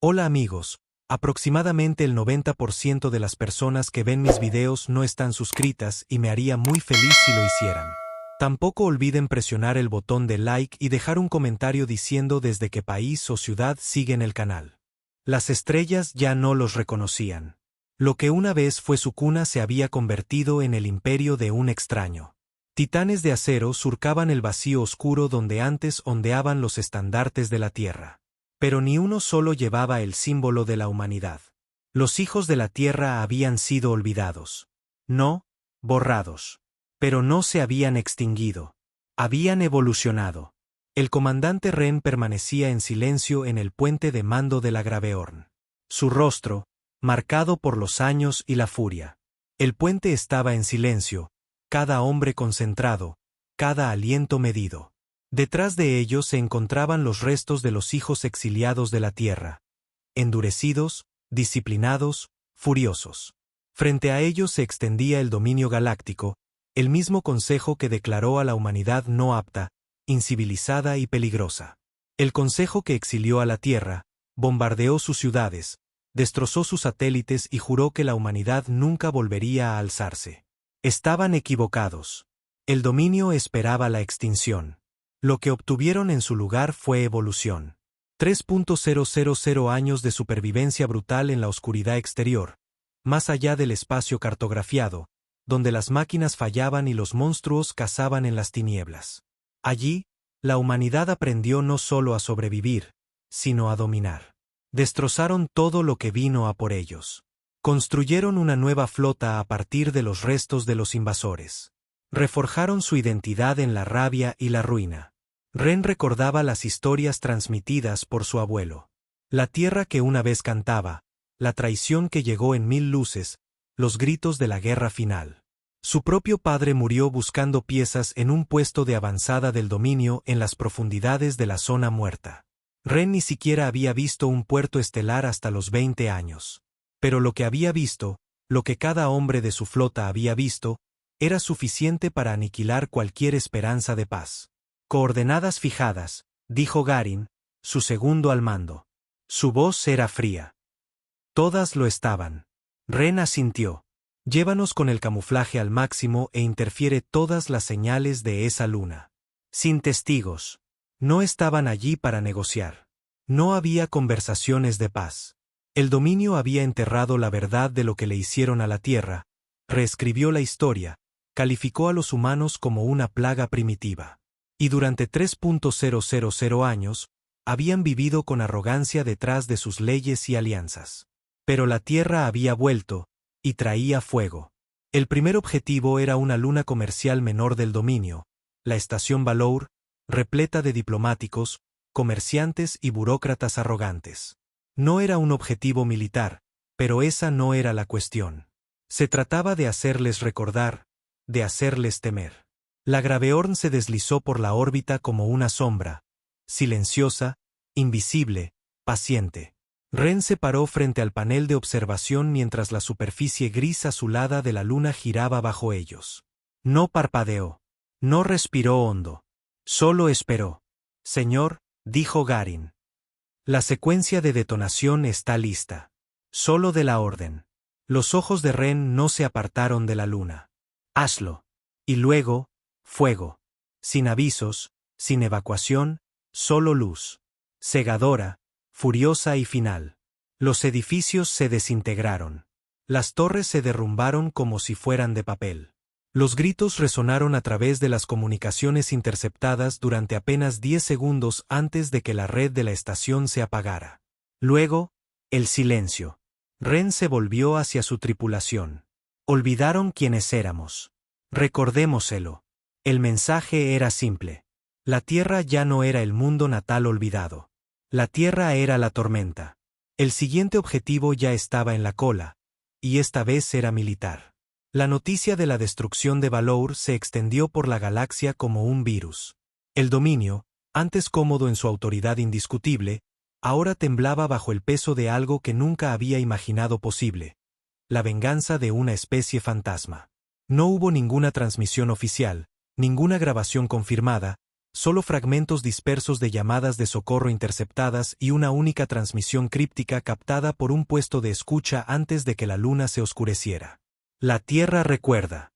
Hola amigos, aproximadamente el 90% de las personas que ven mis videos no están suscritas y me haría muy feliz si lo hicieran. Tampoco olviden presionar el botón de like y dejar un comentario diciendo desde qué país o ciudad siguen el canal. Las estrellas ya no los reconocían. Lo que una vez fue su cuna se había convertido en el imperio de un extraño. Titanes de acero surcaban el vacío oscuro donde antes ondeaban los estandartes de la Tierra. Pero ni uno solo llevaba el símbolo de la humanidad. Los hijos de la Tierra habían sido olvidados. No, borrados. Pero no se habían extinguido. Habían evolucionado. El comandante Ren permanecía en silencio en el puente de mando de la Graveorn. Su rostro, marcado por los años y la furia. El puente estaba en silencio, cada hombre concentrado, cada aliento medido. Detrás de ellos se encontraban los restos de los hijos exiliados de la Tierra. Endurecidos, disciplinados, furiosos. Frente a ellos se extendía el dominio galáctico, el mismo consejo que declaró a la humanidad no apta, incivilizada y peligrosa. El consejo que exilió a la Tierra, bombardeó sus ciudades, destrozó sus satélites y juró que la humanidad nunca volvería a alzarse. Estaban equivocados. El dominio esperaba la extinción. Lo que obtuvieron en su lugar fue evolución. 3.000 años de supervivencia brutal en la oscuridad exterior, más allá del espacio cartografiado, donde las máquinas fallaban y los monstruos cazaban en las tinieblas. Allí, la humanidad aprendió no solo a sobrevivir, sino a dominar. Destrozaron todo lo que vino a por ellos. Construyeron una nueva flota a partir de los restos de los invasores. Reforjaron su identidad en la rabia y la ruina. Ren recordaba las historias transmitidas por su abuelo. La tierra que una vez cantaba, la traición que llegó en 1000 luces, los gritos de la guerra final. Su propio padre murió buscando piezas en un puesto de avanzada del dominio en las profundidades de la zona muerta. Ren ni siquiera había visto un puerto estelar hasta los 20 años. Pero lo que había visto, lo que cada hombre de su flota había visto, era suficiente para aniquilar cualquier esperanza de paz. Coordenadas fijadas, dijo Garin, su segundo al mando. Su voz era fría. Todas lo estaban. Ren asintió. Llévanos con el camuflaje al máximo e interfiere todas las señales de esa luna. Sin testigos. No estaban allí para negociar. No había conversaciones de paz. El dominio había enterrado la verdad de lo que le hicieron a la Tierra, reescribió la historia, calificó a los humanos como una plaga primitiva. Y durante 3.000 años, habían vivido con arrogancia detrás de sus leyes y alianzas. Pero la Tierra había vuelto, y traía fuego. El primer objetivo era una luna comercial menor del dominio, la estación Valour, repleta de diplomáticos, comerciantes y burócratas arrogantes. No era un objetivo militar, pero esa no era la cuestión. Se trataba de hacerles recordar, de hacerles temer. La Graveorn se deslizó por la órbita como una sombra, silenciosa, invisible, paciente. Ren se paró frente al panel de observación mientras la superficie gris azulada de la luna giraba bajo ellos. No parpadeó. No respiró hondo. Solo esperó. Señor, dijo Garin. La secuencia de detonación está lista. Solo de la orden. Los ojos de Ren no se apartaron de la luna. Hazlo. Y luego, fuego. Sin avisos, sin evacuación, solo luz. Cegadora, furiosa y final. Los edificios se desintegraron. Las torres se derrumbaron como si fueran de papel. Los gritos resonaron a través de las comunicaciones interceptadas durante apenas 10 segundos antes de que la red de la estación se apagara. Luego, el silencio. Ren se volvió hacia su tripulación. Olvidaron quiénes éramos. Recordémoselo. El mensaje era simple. La Tierra ya no era el mundo natal olvidado. La Tierra era la tormenta. El siguiente objetivo ya estaba en la cola, y esta vez era militar. La noticia de la destrucción de Valour se extendió por la galaxia como un virus. El dominio, antes cómodo en su autoridad indiscutible, ahora temblaba bajo el peso de algo que nunca había imaginado posible: la venganza de una especie fantasma. No hubo ninguna transmisión oficial, ninguna grabación confirmada, Solo fragmentos dispersos de llamadas de socorro interceptadas y una única transmisión críptica captada por un puesto de escucha antes de que la luna se oscureciera. La Tierra recuerda.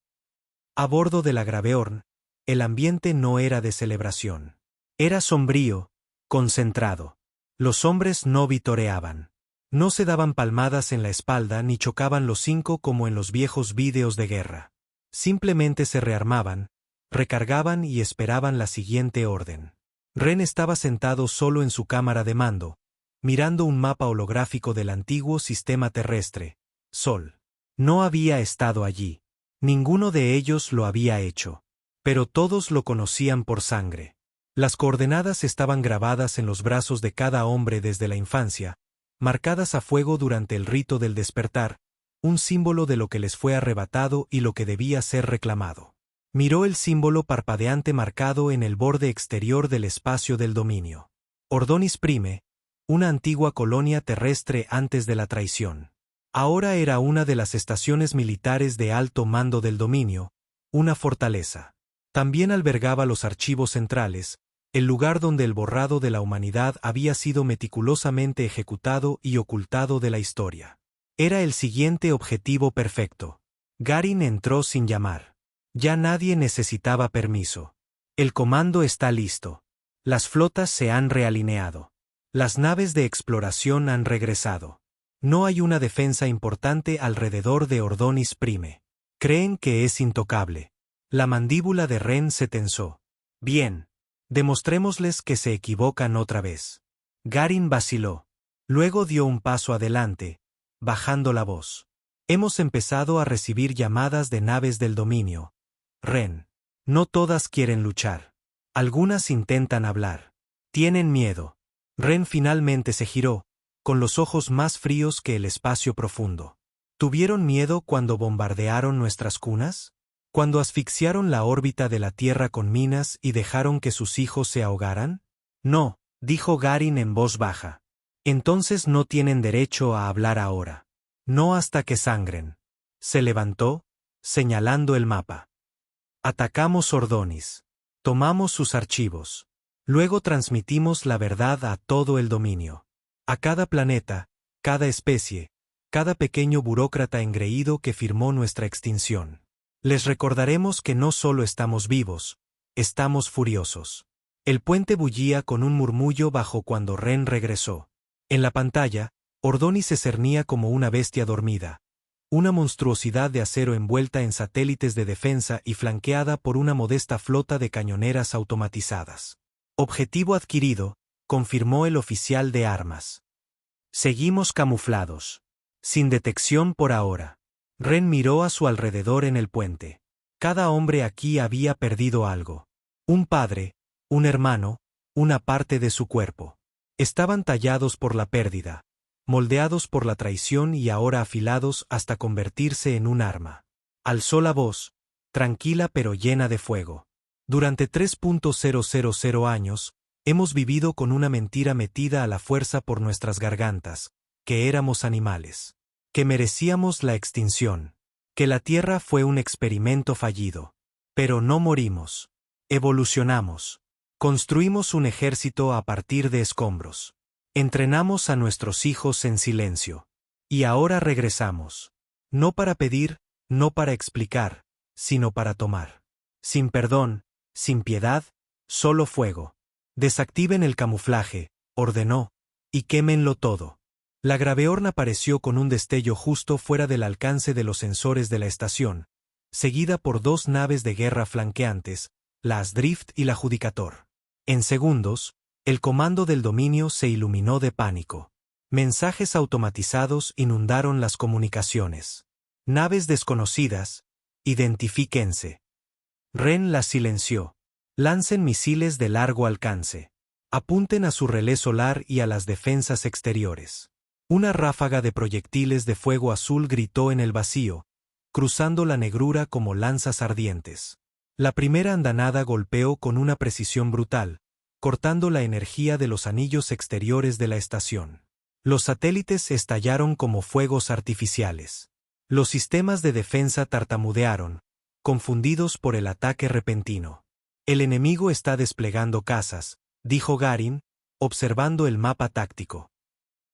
A bordo de la Graveorn, el ambiente no era de celebración. Era sombrío, concentrado. Los hombres no vitoreaban. No se daban palmadas en la espalda ni chocaban los cinco como en los viejos vídeos de guerra. Simplemente se rearmaban, recargaban y esperaban la siguiente orden. Ren estaba sentado solo en su cámara de mando, mirando un mapa holográfico del antiguo sistema terrestre, Sol. No había estado allí. Ninguno de ellos lo había hecho. Pero todos lo conocían por sangre. Las coordenadas estaban grabadas en los brazos de cada hombre desde la infancia, marcadas a fuego durante el rito del despertar, un símbolo de lo que les fue arrebatado y lo que debía ser reclamado. Miró el símbolo parpadeante marcado en el borde exterior del espacio del dominio. Ordonis Prime, una antigua colonia terrestre antes de la traición. Ahora era una de las estaciones militares de alto mando del dominio, una fortaleza. También albergaba los archivos centrales, el lugar donde el borrado de la humanidad había sido meticulosamente ejecutado y ocultado de la historia. Era el siguiente objetivo perfecto. Garin entró sin llamar. Ya nadie necesitaba permiso. El comando está listo. Las flotas se han realineado. Las naves de exploración han regresado. No hay una defensa importante alrededor de Ordonis Prime. Creen que es intocable. La mandíbula de Ren se tensó. Bien. Demostrémosles que se equivocan otra vez. Garin vaciló. Luego dio un paso adelante, bajando la voz. Hemos empezado a recibir llamadas de naves del dominio. Ren. No todas quieren luchar. Algunas intentan hablar. Tienen miedo. Ren finalmente se giró, con los ojos más fríos que el espacio profundo. ¿Tuvieron miedo cuando bombardearon nuestras cunas? ¿Cuando asfixiaron la órbita de la Tierra con minas y dejaron que sus hijos se ahogaran? No, dijo Garin en voz baja. Entonces no tienen derecho a hablar ahora. No hasta que sangren. Se levantó, señalando el mapa. Atacamos Ordonis. Tomamos sus archivos. Luego transmitimos la verdad a todo el dominio. A cada planeta, cada especie, cada pequeño burócrata engreído que firmó nuestra extinción. Les recordaremos que no solo estamos vivos, estamos furiosos. El puente bullía con un murmullo bajo cuando Ren regresó. En la pantalla, Ordonis se cernía como una bestia dormida, una monstruosidad de acero envuelta en satélites de defensa y flanqueada por una modesta flota de cañoneras automatizadas. Objetivo adquirido, confirmó el oficial de armas. Seguimos camuflados. Sin detección por ahora. Ren miró a su alrededor en el puente. Cada hombre aquí había perdido algo. Un padre, un hermano, una parte de su cuerpo. Estaban tallados por la pérdida, moldeados por la traición y ahora afilados hasta convertirse en un arma. Alzó la voz, tranquila pero llena de fuego. Durante 3.000 años, hemos vivido con una mentira metida a la fuerza por nuestras gargantas, que éramos animales. Que merecíamos la extinción. Que la Tierra fue un experimento fallido. Pero no morimos. Evolucionamos. Construimos un ejército a partir de escombros. Entrenamos a nuestros hijos en silencio. Y ahora regresamos. No para pedir, no para explicar, sino para tomar. Sin perdón, sin piedad, solo fuego. Desactiven el camuflaje, ordenó, y quémenlo todo. La Graveorn apareció con un destello justo fuera del alcance de los sensores de la estación, seguida por dos naves de guerra flanqueantes, la Asdrift y la Judicator. En segundos, el comando del dominio se iluminó de pánico. Mensajes automatizados inundaron las comunicaciones. Naves desconocidas, identifíquense. Ren las silenció. Lancen misiles de largo alcance. Apunten a su relé solar y a las defensas exteriores. Una ráfaga de proyectiles de fuego azul gritó en el vacío, cruzando la negrura como lanzas ardientes. La primera andanada golpeó con una precisión brutal, cortando la energía de los anillos exteriores de la estación. Los satélites estallaron como fuegos artificiales. Los sistemas de defensa tartamudearon, confundidos por el ataque repentino. El enemigo está desplegando cazas, dijo Garin, observando el mapa táctico.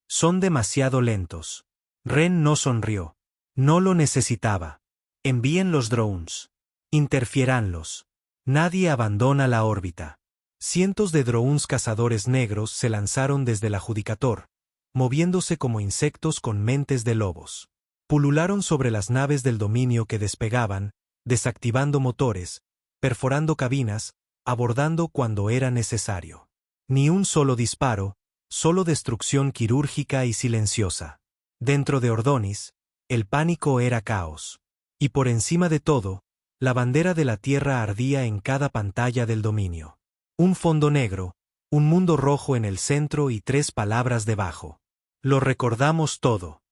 Son demasiado lentos. Ren no sonrió. No lo necesitaba. Envíen los drones. Interfiéranlos. Nadie abandona la órbita. Cientos de drones cazadores negros se lanzaron desde el adjudicador, moviéndose como insectos con mentes de lobos. Pulularon sobre las naves del dominio que despegaban, desactivando motores, perforando cabinas, abordando cuando era necesario. Ni un solo disparo, solo destrucción quirúrgica y silenciosa. Dentro de Ordonis, el pánico era caos. Y por encima de todo, la bandera de la Tierra ardía en cada pantalla del dominio. Un fondo negro, un mundo rojo en el centro y 3 palabras debajo. Lo recordamos todo.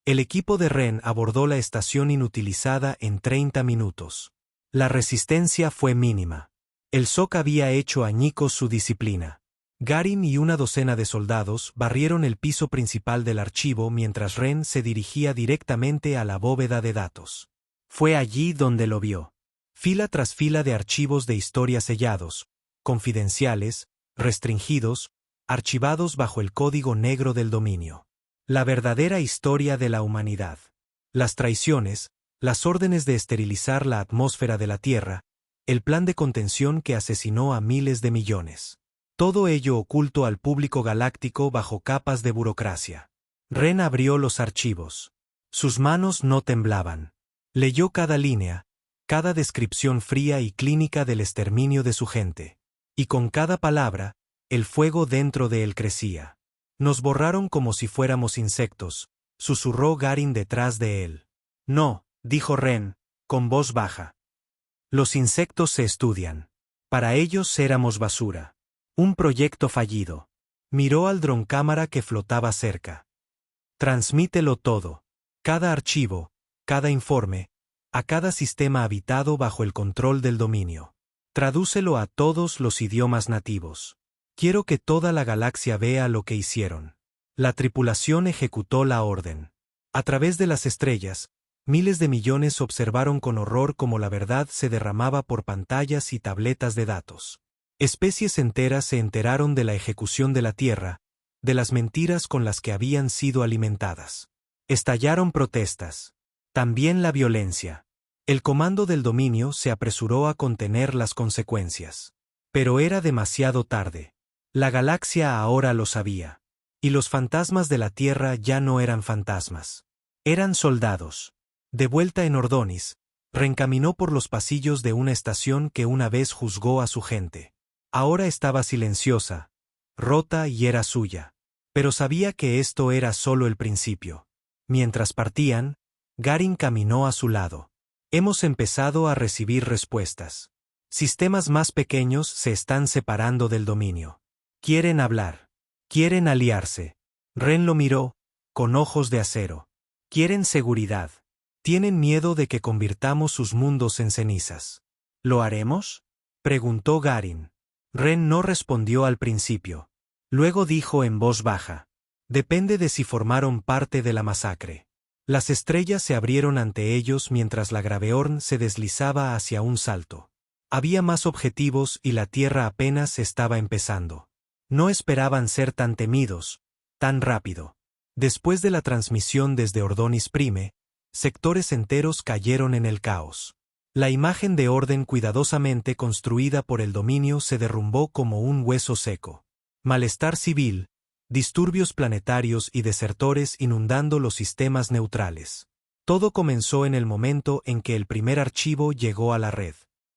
El equipo de Ren abordó la estación inutilizada en 30 minutos. La resistencia fue mínima. El SOC había hecho añicos su disciplina. Garin y una docena de soldados barrieron el piso principal del archivo mientras Ren se dirigía directamente a la bóveda de datos. Fue allí donde lo vio. Fila tras fila de archivos de historia sellados, confidenciales, restringidos, archivados bajo el código negro del dominio. La verdadera historia de la humanidad. Las traiciones, las órdenes de esterilizar la atmósfera de la Tierra, el plan de contención que asesinó a miles de millones. Todo ello oculto al público galáctico bajo capas de burocracia. Ren abrió los archivos. Sus manos no temblaban. Leyó cada línea, cada descripción fría y clínica del exterminio de su gente. Y con cada palabra, el fuego dentro de él crecía. Nos borraron como si fuéramos insectos, susurró Garin detrás de él. No, dijo Ren, con voz baja. Los insectos se estudian. Para ellos éramos basura. Un proyecto fallido. Miró al droncámara que flotaba cerca. Transmítelo todo. Cada archivo, cada informe, a cada sistema habitado bajo el control del dominio. Tradúcelo a todos los idiomas nativos. Quiero que toda la galaxia vea lo que hicieron. La tripulación ejecutó la orden. A través de las estrellas, miles de millones observaron con horror cómo la verdad se derramaba por pantallas y tabletas de datos. Especies enteras se enteraron de la ejecución de la Tierra, de las mentiras con las que habían sido alimentadas. Estallaron protestas. También la violencia. El comando del dominio se apresuró a contener las consecuencias. Pero era demasiado tarde. La galaxia ahora lo sabía. Y los fantasmas de la Tierra ya no eran fantasmas. Eran soldados. De vuelta en Ordonis, reencaminó por los pasillos de una estación que una vez juzgó a su gente. Ahora estaba silenciosa, rota y era suya. Pero sabía que esto era solo el principio. Mientras partían, Garin caminó a su lado. Hemos empezado a recibir respuestas. Sistemas más pequeños se están separando del dominio. Quieren hablar. Quieren aliarse. Ren lo miró, con ojos de acero. Quieren seguridad. Tienen miedo de que convirtamos sus mundos en cenizas. ¿Lo haremos?, preguntó Garin. Ren no respondió al principio. Luego dijo en voz baja. Depende de si formaron parte de la masacre. Las estrellas se abrieron ante ellos mientras la Graveorn se deslizaba hacia un salto. Había más objetivos y la Tierra apenas estaba empezando. No esperaban ser tan temidos, tan rápido. Después de la transmisión desde Ordonis Prime, sectores enteros cayeron en el caos. La imagen de orden cuidadosamente construida por el dominio se derrumbó como un hueso seco. Malestar civil, disturbios planetarios y desertores inundando los sistemas neutrales. Todo comenzó en el momento en que el primer archivo llegó a la red.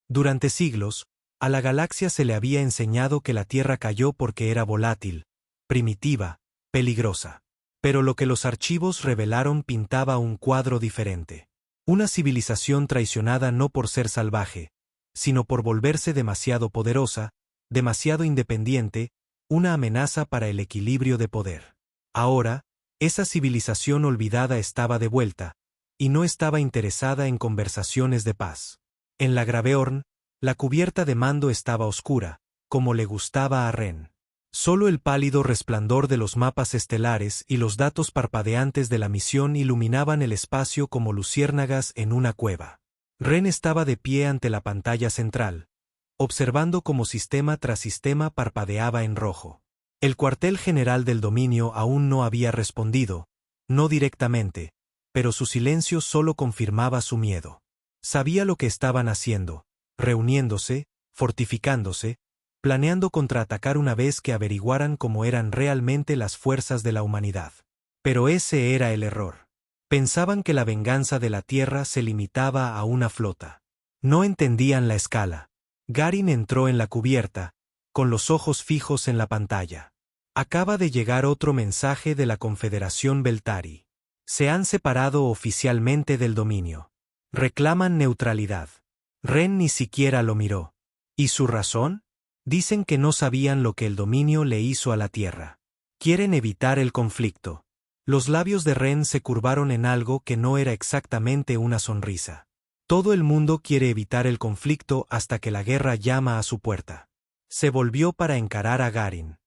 Durante siglos, a la galaxia se le había enseñado que la Tierra cayó porque era volátil, primitiva, peligrosa. Pero lo que los archivos revelaron pintaba un cuadro diferente. Una civilización traicionada no por ser salvaje, sino por volverse demasiado poderosa, demasiado independiente, una amenaza para el equilibrio de poder. Ahora, esa civilización olvidada estaba de vuelta, y no estaba interesada en conversaciones de paz. En la Graveorn, la cubierta de mando estaba oscura, como le gustaba a Ren. Solo el pálido resplandor de los mapas estelares y los datos parpadeantes de la misión iluminaban el espacio como luciérnagas en una cueva. Ren estaba de pie ante la pantalla central, observando cómo sistema tras sistema parpadeaba en rojo. El cuartel general del dominio aún no había respondido, no directamente, pero su silencio solo confirmaba su miedo. Sabía lo que estaban haciendo, reuniéndose, fortificándose, planeando contraatacar una vez que averiguaran cómo eran realmente las fuerzas de la humanidad. Pero ese era el error. Pensaban que la venganza de la Tierra se limitaba a una flota. No entendían la escala. Garin entró en la cubierta, con los ojos fijos en la pantalla. Acaba de llegar otro mensaje de la Confederación Beltari. Se han separado oficialmente del dominio. Reclaman neutralidad. Ren ni siquiera lo miró. ¿Y su razón? Dicen que no sabían lo que el dominio le hizo a la Tierra. Quieren evitar el conflicto. Los labios de Ren se curvaron en algo que no era exactamente una sonrisa. Todo el mundo quiere evitar el conflicto hasta que la guerra llama a su puerta. Se volvió para encarar a Garin.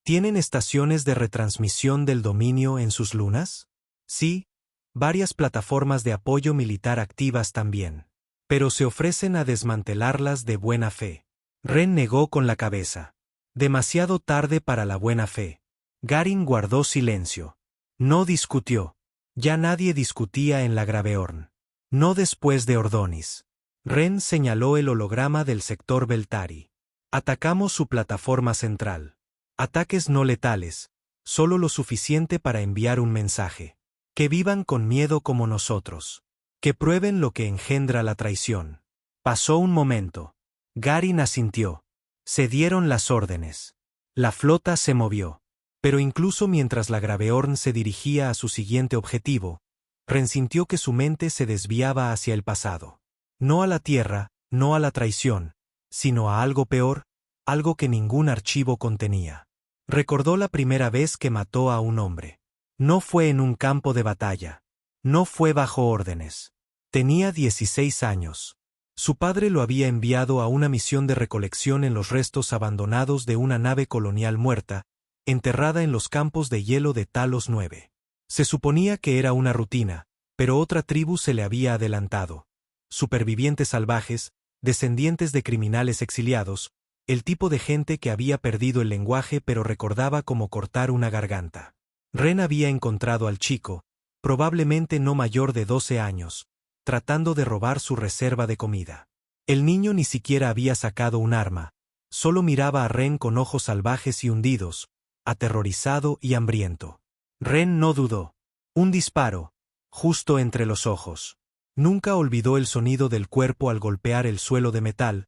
¿Tienen estaciones de retransmisión del dominio en sus lunas? Sí, varias plataformas de apoyo militar activas también. Pero se ofrecen a desmantelarlas de buena fe. Ren negó con la cabeza. Demasiado tarde para la buena fe. Garin guardó silencio. No discutió. Ya nadie discutía en la Graveorn. No después de Ordonis. Ren señaló el holograma del sector Beltari. Atacamos su plataforma central. Ataques no letales, solo lo suficiente para enviar un mensaje. Que vivan con miedo como nosotros. Que prueben lo que engendra la traición. Pasó un momento. Garin asintió. Se dieron las órdenes. La flota se movió. Pero incluso mientras la Graveorn se dirigía a su siguiente objetivo, Ren sintió que su mente se desviaba hacia el pasado. No a la Tierra, no a la traición, sino a algo peor, algo que ningún archivo contenía. Recordó la primera vez que mató a un hombre. No fue en un campo de batalla. No fue bajo órdenes. Tenía 16 años. Su padre lo había enviado a una misión de recolección en los restos abandonados de una nave colonial muerta, enterrada en los campos de hielo de Talos 9. Se suponía que era una rutina, pero otra tribu se le había adelantado. Supervivientes salvajes, descendientes de criminales exiliados, el tipo de gente que había perdido el lenguaje pero recordaba cómo cortar una garganta. Ren había encontrado al chico, probablemente no mayor de 12 años, tratando de robar su reserva de comida. El niño ni siquiera había sacado un arma, solo miraba a Ren con ojos salvajes y hundidos, aterrorizado y hambriento. Ren no dudó. Un disparo, justo entre los ojos. Nunca olvidó el sonido del cuerpo al golpear el suelo de metal,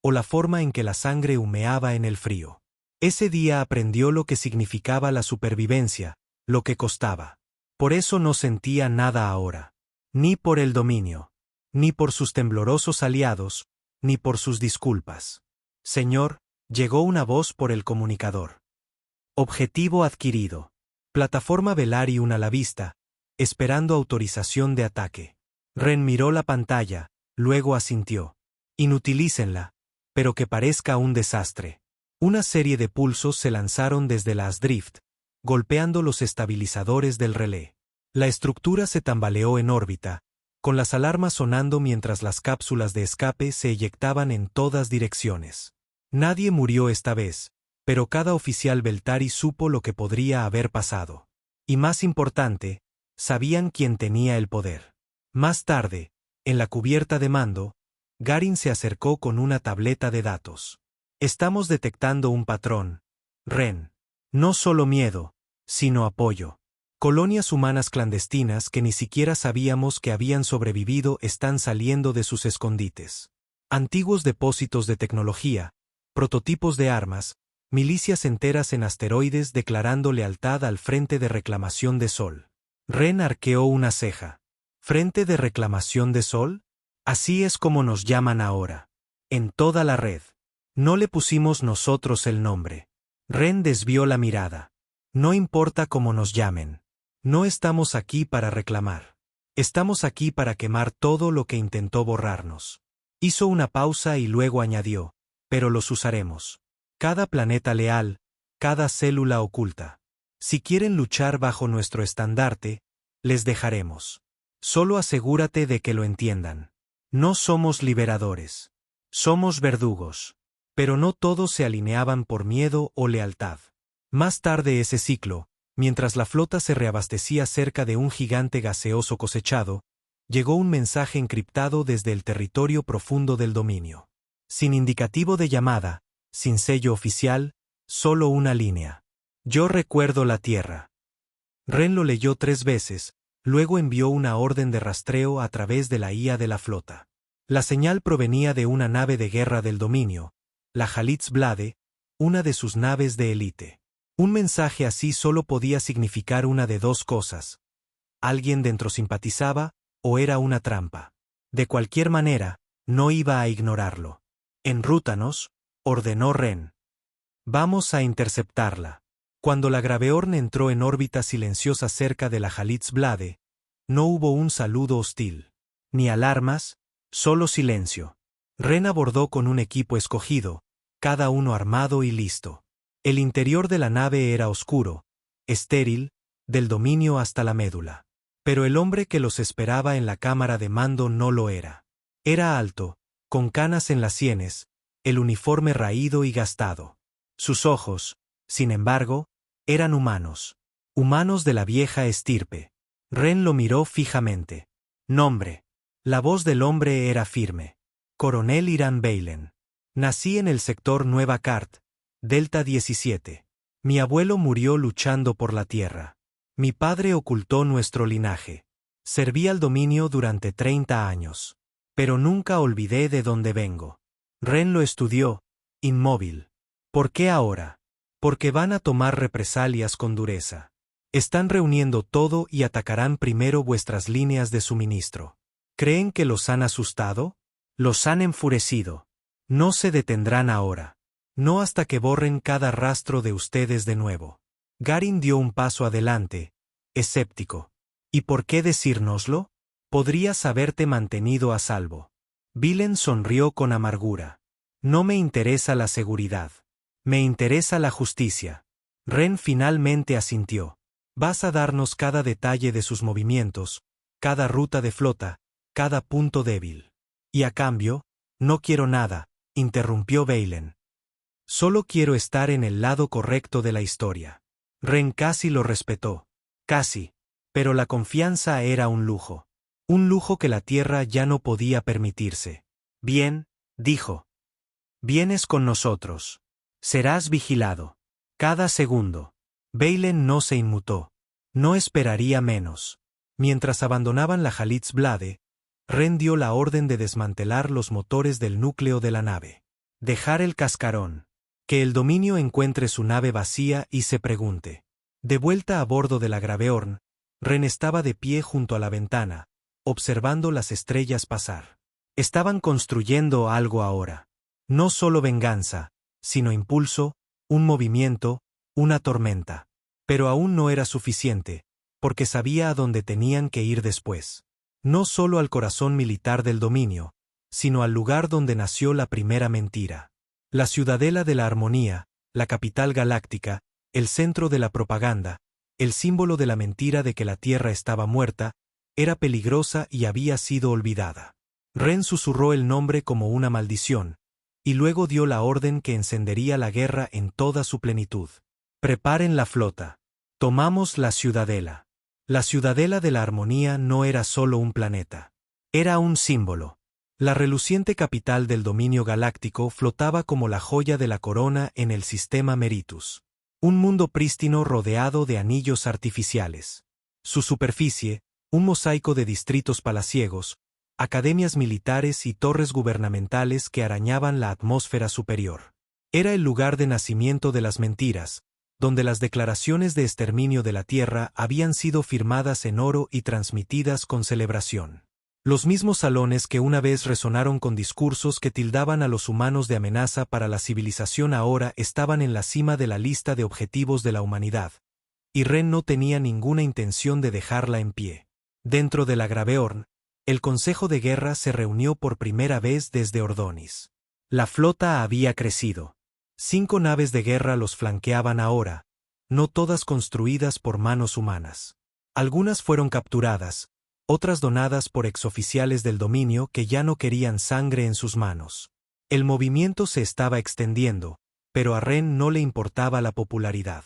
o la forma en que la sangre humeaba en el frío. Ese día aprendió lo que significaba la supervivencia, lo que costaba. Por eso no sentía nada ahora. Ni por el dominio, ni por sus temblorosos aliados, ni por sus disculpas. Señor, llegó una voz por el comunicador. Objetivo adquirido. Plataforma Beltari a la vista, esperando autorización de ataque. Ren miró la pantalla, luego asintió. Inutilícenla, pero que parezca un desastre. Una serie de pulsos se lanzaron desde la Asdrift, golpeando los estabilizadores del relé. La estructura se tambaleó en órbita, con las alarmas sonando mientras las cápsulas de escape se eyectaban en todas direcciones. Nadie murió esta vez, pero cada oficial Beltari supo lo que podría haber pasado. Y más importante, sabían quién tenía el poder. Más tarde, en la cubierta de mando, Garin se acercó con una tableta de datos. Estamos detectando un patrón. Ren. No solo miedo, sino apoyo. Colonias humanas clandestinas que ni siquiera sabíamos que habían sobrevivido están saliendo de sus escondites. Antiguos depósitos de tecnología, prototipos de armas, milicias enteras en asteroides declarando lealtad al Frente de Reclamación de Sol. Ren arqueó una ceja. ¿Frente de Reclamación de Sol? Así es como nos llaman ahora. En toda la red. No le pusimos nosotros el nombre. Ren desvió la mirada. No importa cómo nos llamen. No estamos aquí para reclamar. Estamos aquí para quemar todo lo que intentó borrarnos. Hizo una pausa y luego añadió, pero los usaremos. Cada planeta leal, cada célula oculta. Si quieren luchar bajo nuestro estandarte, les dejaremos. Solo asegúrate de que lo entiendan. No somos liberadores. Somos verdugos. Pero no todos se alineaban por miedo o lealtad. Más tarde ese ciclo, mientras la flota se reabastecía cerca de un gigante gaseoso cosechado, llegó un mensaje encriptado desde el territorio profundo del dominio. Sin indicativo de llamada, sin sello oficial, solo una línea. Yo recuerdo la tierra. Ren lo leyó 3 veces, luego envió una orden de rastreo a través de la IA de la flota. La señal provenía de una nave de guerra del dominio, la Halitzblade, una de sus naves de élite. Un mensaje así solo podía significar una de 2 cosas. Alguien dentro simpatizaba, o era una trampa. De cualquier manera, no iba a ignorarlo. Enrútanos, ordenó Ren. Vamos a interceptarla. Cuando la Graveorn entró en órbita silenciosa cerca de la Halitzblade, no hubo un saludo hostil. Ni alarmas, solo silencio. Ren abordó con un equipo escogido, cada uno armado y listo. El interior de la nave era oscuro, estéril, del dominio hasta la médula. Pero el hombre que los esperaba en la cámara de mando no lo era. Era alto, con canas en las sienes, el uniforme raído y gastado. Sus ojos, sin embargo, eran humanos. Humanos de la vieja estirpe. Ren lo miró fijamente. Nombre. La voz del hombre era firme. Coronel Iran Beilen. Nací en el sector Nueva Cart, Delta 17. Mi abuelo murió luchando por la tierra. Mi padre ocultó nuestro linaje. Serví al dominio durante 30 años. Pero nunca olvidé de dónde vengo. Ren lo estudió, inmóvil. ¿Por qué ahora? Porque van a tomar represalias con dureza. Están reuniendo todo y atacarán primero vuestras líneas de suministro. ¿Creen que los han asustado? Los han enfurecido. No se detendrán ahora. No hasta que borren cada rastro de ustedes de nuevo. Garin dio un paso adelante, escéptico. ¿Y por qué decírnoslo? Podrías haberte mantenido a salvo. Vilen sonrió con amargura. No me interesa la seguridad. Me interesa la justicia. Ren finalmente asintió. Vas a darnos cada detalle de sus movimientos, cada ruta de flota, cada punto débil. Y a cambio, no quiero nada, interrumpió Beilen. Solo quiero estar en el lado correcto de la historia. Ren casi lo respetó. Casi. Pero la confianza era un lujo. Un lujo que la tierra ya no podía permitirse. Bien, dijo. Vienes con nosotros. Serás vigilado. Cada segundo. Beilen no se inmutó. No esperaría menos. Mientras abandonaban la Halitzblade, Ren dio la orden de desmantelar los motores del núcleo de la nave. Dejar el cascarón. Que el dominio encuentre su nave vacía y se pregunte. De vuelta a bordo de la Graveorn, Ren estaba de pie junto a la ventana, observando las estrellas pasar. Estaban construyendo algo ahora. No solo venganza, sino impulso, un movimiento, una tormenta. Pero aún no era suficiente, porque sabía a dónde tenían que ir después. No solo al corazón militar del dominio, sino al lugar donde nació la primera mentira. La ciudadela de la armonía, la capital galáctica, el centro de la propaganda, el símbolo de la mentira de que la Tierra estaba muerta, era peligrosa y había sido olvidada. Ren susurró el nombre como una maldición, y luego dio la orden que encendería la guerra en toda su plenitud. Preparen la flota. Tomamos la ciudadela. La ciudadela de la armonía no era solo un planeta. Era un símbolo. La reluciente capital del dominio galáctico flotaba como la joya de la corona en el sistema Meritus. Un mundo prístino rodeado de anillos artificiales. Su superficie, un mosaico de distritos palaciegos, academias militares y torres gubernamentales que arañaban la atmósfera superior. Era el lugar de nacimiento de las mentiras, donde las declaraciones de exterminio de la Tierra habían sido firmadas en oro y transmitidas con celebración. Los mismos salones que una vez resonaron con discursos que tildaban a los humanos de amenaza para la civilización ahora estaban en la cima de la lista de objetivos de la humanidad, y Ren no tenía ninguna intención de dejarla en pie. Dentro de la Graveorn, el Consejo de Guerra se reunió por primera vez desde Ordonis. La flota había crecido. 5 naves de guerra los flanqueaban ahora, no todas construidas por manos humanas. Algunas fueron capturadas, otras donadas por exoficiales del dominio que ya no querían sangre en sus manos. El movimiento se estaba extendiendo, pero a Ren no le importaba la popularidad.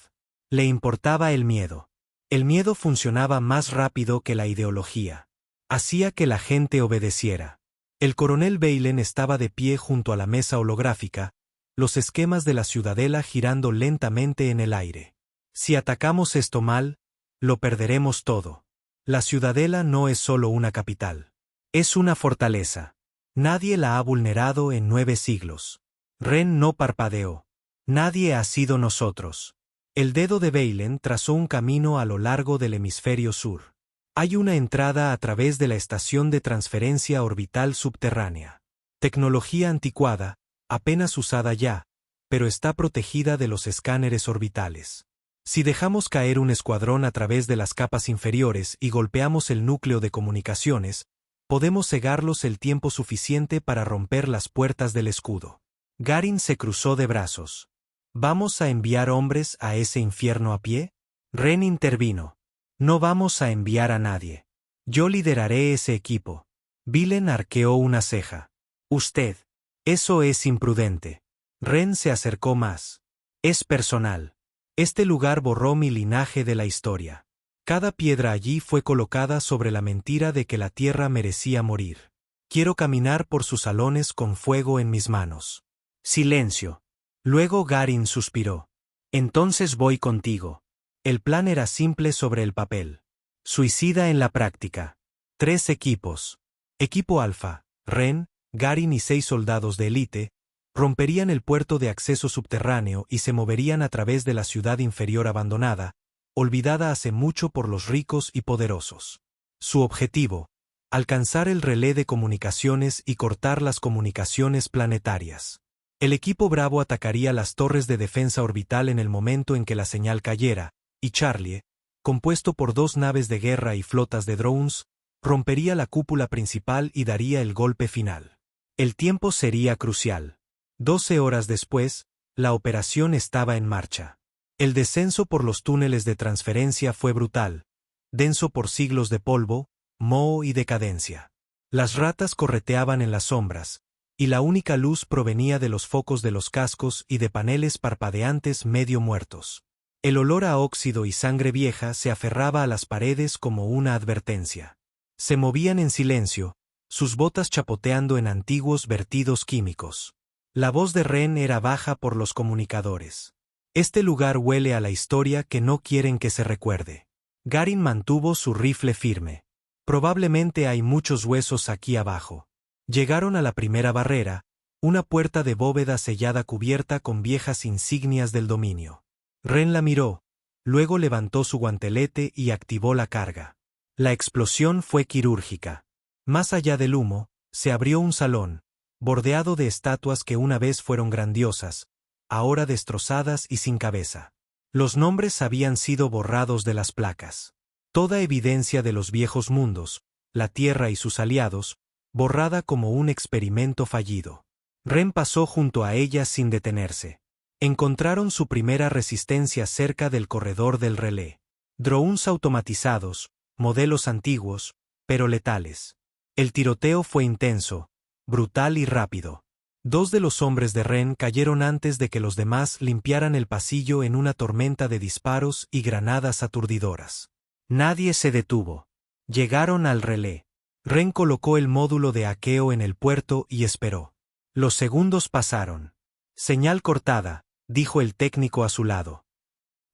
Le importaba el miedo. El miedo funcionaba más rápido que la ideología. Hacía que la gente obedeciera. El coronel Baylen estaba de pie junto a la mesa holográfica, los esquemas de la ciudadela girando lentamente en el aire. Si atacamos esto mal, lo perderemos todo. La ciudadela no es solo una capital. Es una fortaleza. Nadie la ha vulnerado en 9 siglos. Ren no parpadeó. Nadie ha sido nosotros. El dedo de Baylen trazó un camino a lo largo del hemisferio sur. Hay una entrada a través de la estación de transferencia orbital subterránea. Tecnología anticuada, apenas usada ya, pero está protegida de los escáneres orbitales. Si dejamos caer un escuadrón a través de las capas inferiores y golpeamos el núcleo de comunicaciones, podemos cegarlos el tiempo suficiente para romper las puertas del escudo. Garin se cruzó de brazos. ¿Vamos a enviar hombres a ese infierno a pie? Ren intervino. No vamos a enviar a nadie. Yo lideraré ese equipo. Baylen arqueó una ceja. Usted. Eso es imprudente. Ren se acercó más. Es personal. Este lugar borró mi linaje de la historia. Cada piedra allí fue colocada sobre la mentira de que la tierra merecía morir. Quiero caminar por sus salones con fuego en mis manos. Silencio. Luego Garin suspiró. Entonces voy contigo. El plan era simple sobre el papel. Suicida en la práctica. 3 equipos. Equipo Alfa, Ren, Garin y 6 soldados de élite, romperían el puerto de acceso subterráneo y se moverían a través de la ciudad inferior abandonada, olvidada hace mucho por los ricos y poderosos. Su objetivo: alcanzar el relé de comunicaciones y cortar las comunicaciones planetarias. El equipo Bravo atacaría las torres de defensa orbital en el momento en que la señal cayera, y Charlie, compuesto por 2 naves de guerra y flotas de drones, rompería la cúpula principal y daría el golpe final. El tiempo sería crucial. 12 horas después, la operación estaba en marcha. El descenso por los túneles de transferencia fue brutal, denso por siglos de polvo, moho y decadencia. Las ratas correteaban en las sombras, y la única luz provenía de los focos de los cascos y de paneles parpadeantes medio muertos. El olor a óxido y sangre vieja se aferraba a las paredes como una advertencia. Se movían en silencio, sus botas chapoteando en antiguos vertidos químicos. La voz de Ren era baja por los comunicadores. Este lugar huele a la historia que no quieren que se recuerde. Garin mantuvo su rifle firme. Probablemente hay muchos huesos aquí abajo. Llegaron a la primera barrera, una puerta de bóveda sellada cubierta con viejas insignias del dominio. Ren la miró, luego levantó su guantelete y activó la carga. La explosión fue quirúrgica. Más allá del humo, se abrió un salón, bordeado de estatuas que una vez fueron grandiosas, ahora destrozadas y sin cabeza. Los nombres habían sido borrados de las placas. Toda evidencia de los viejos mundos, la Tierra y sus aliados, borrada como un experimento fallido. Ren pasó junto a ella sin detenerse. Encontraron su primera resistencia cerca del corredor del relé. Drones automatizados, modelos antiguos, pero letales. El tiroteo fue intenso, brutal y rápido. 2 de los hombres de Ren cayeron antes de que los demás limpiaran el pasillo en una tormenta de disparos y granadas aturdidoras. Nadie se detuvo. Llegaron al relé. Ren colocó el módulo de hackeo en el puerto y esperó. Los segundos pasaron. Señal cortada, dijo el técnico a su lado.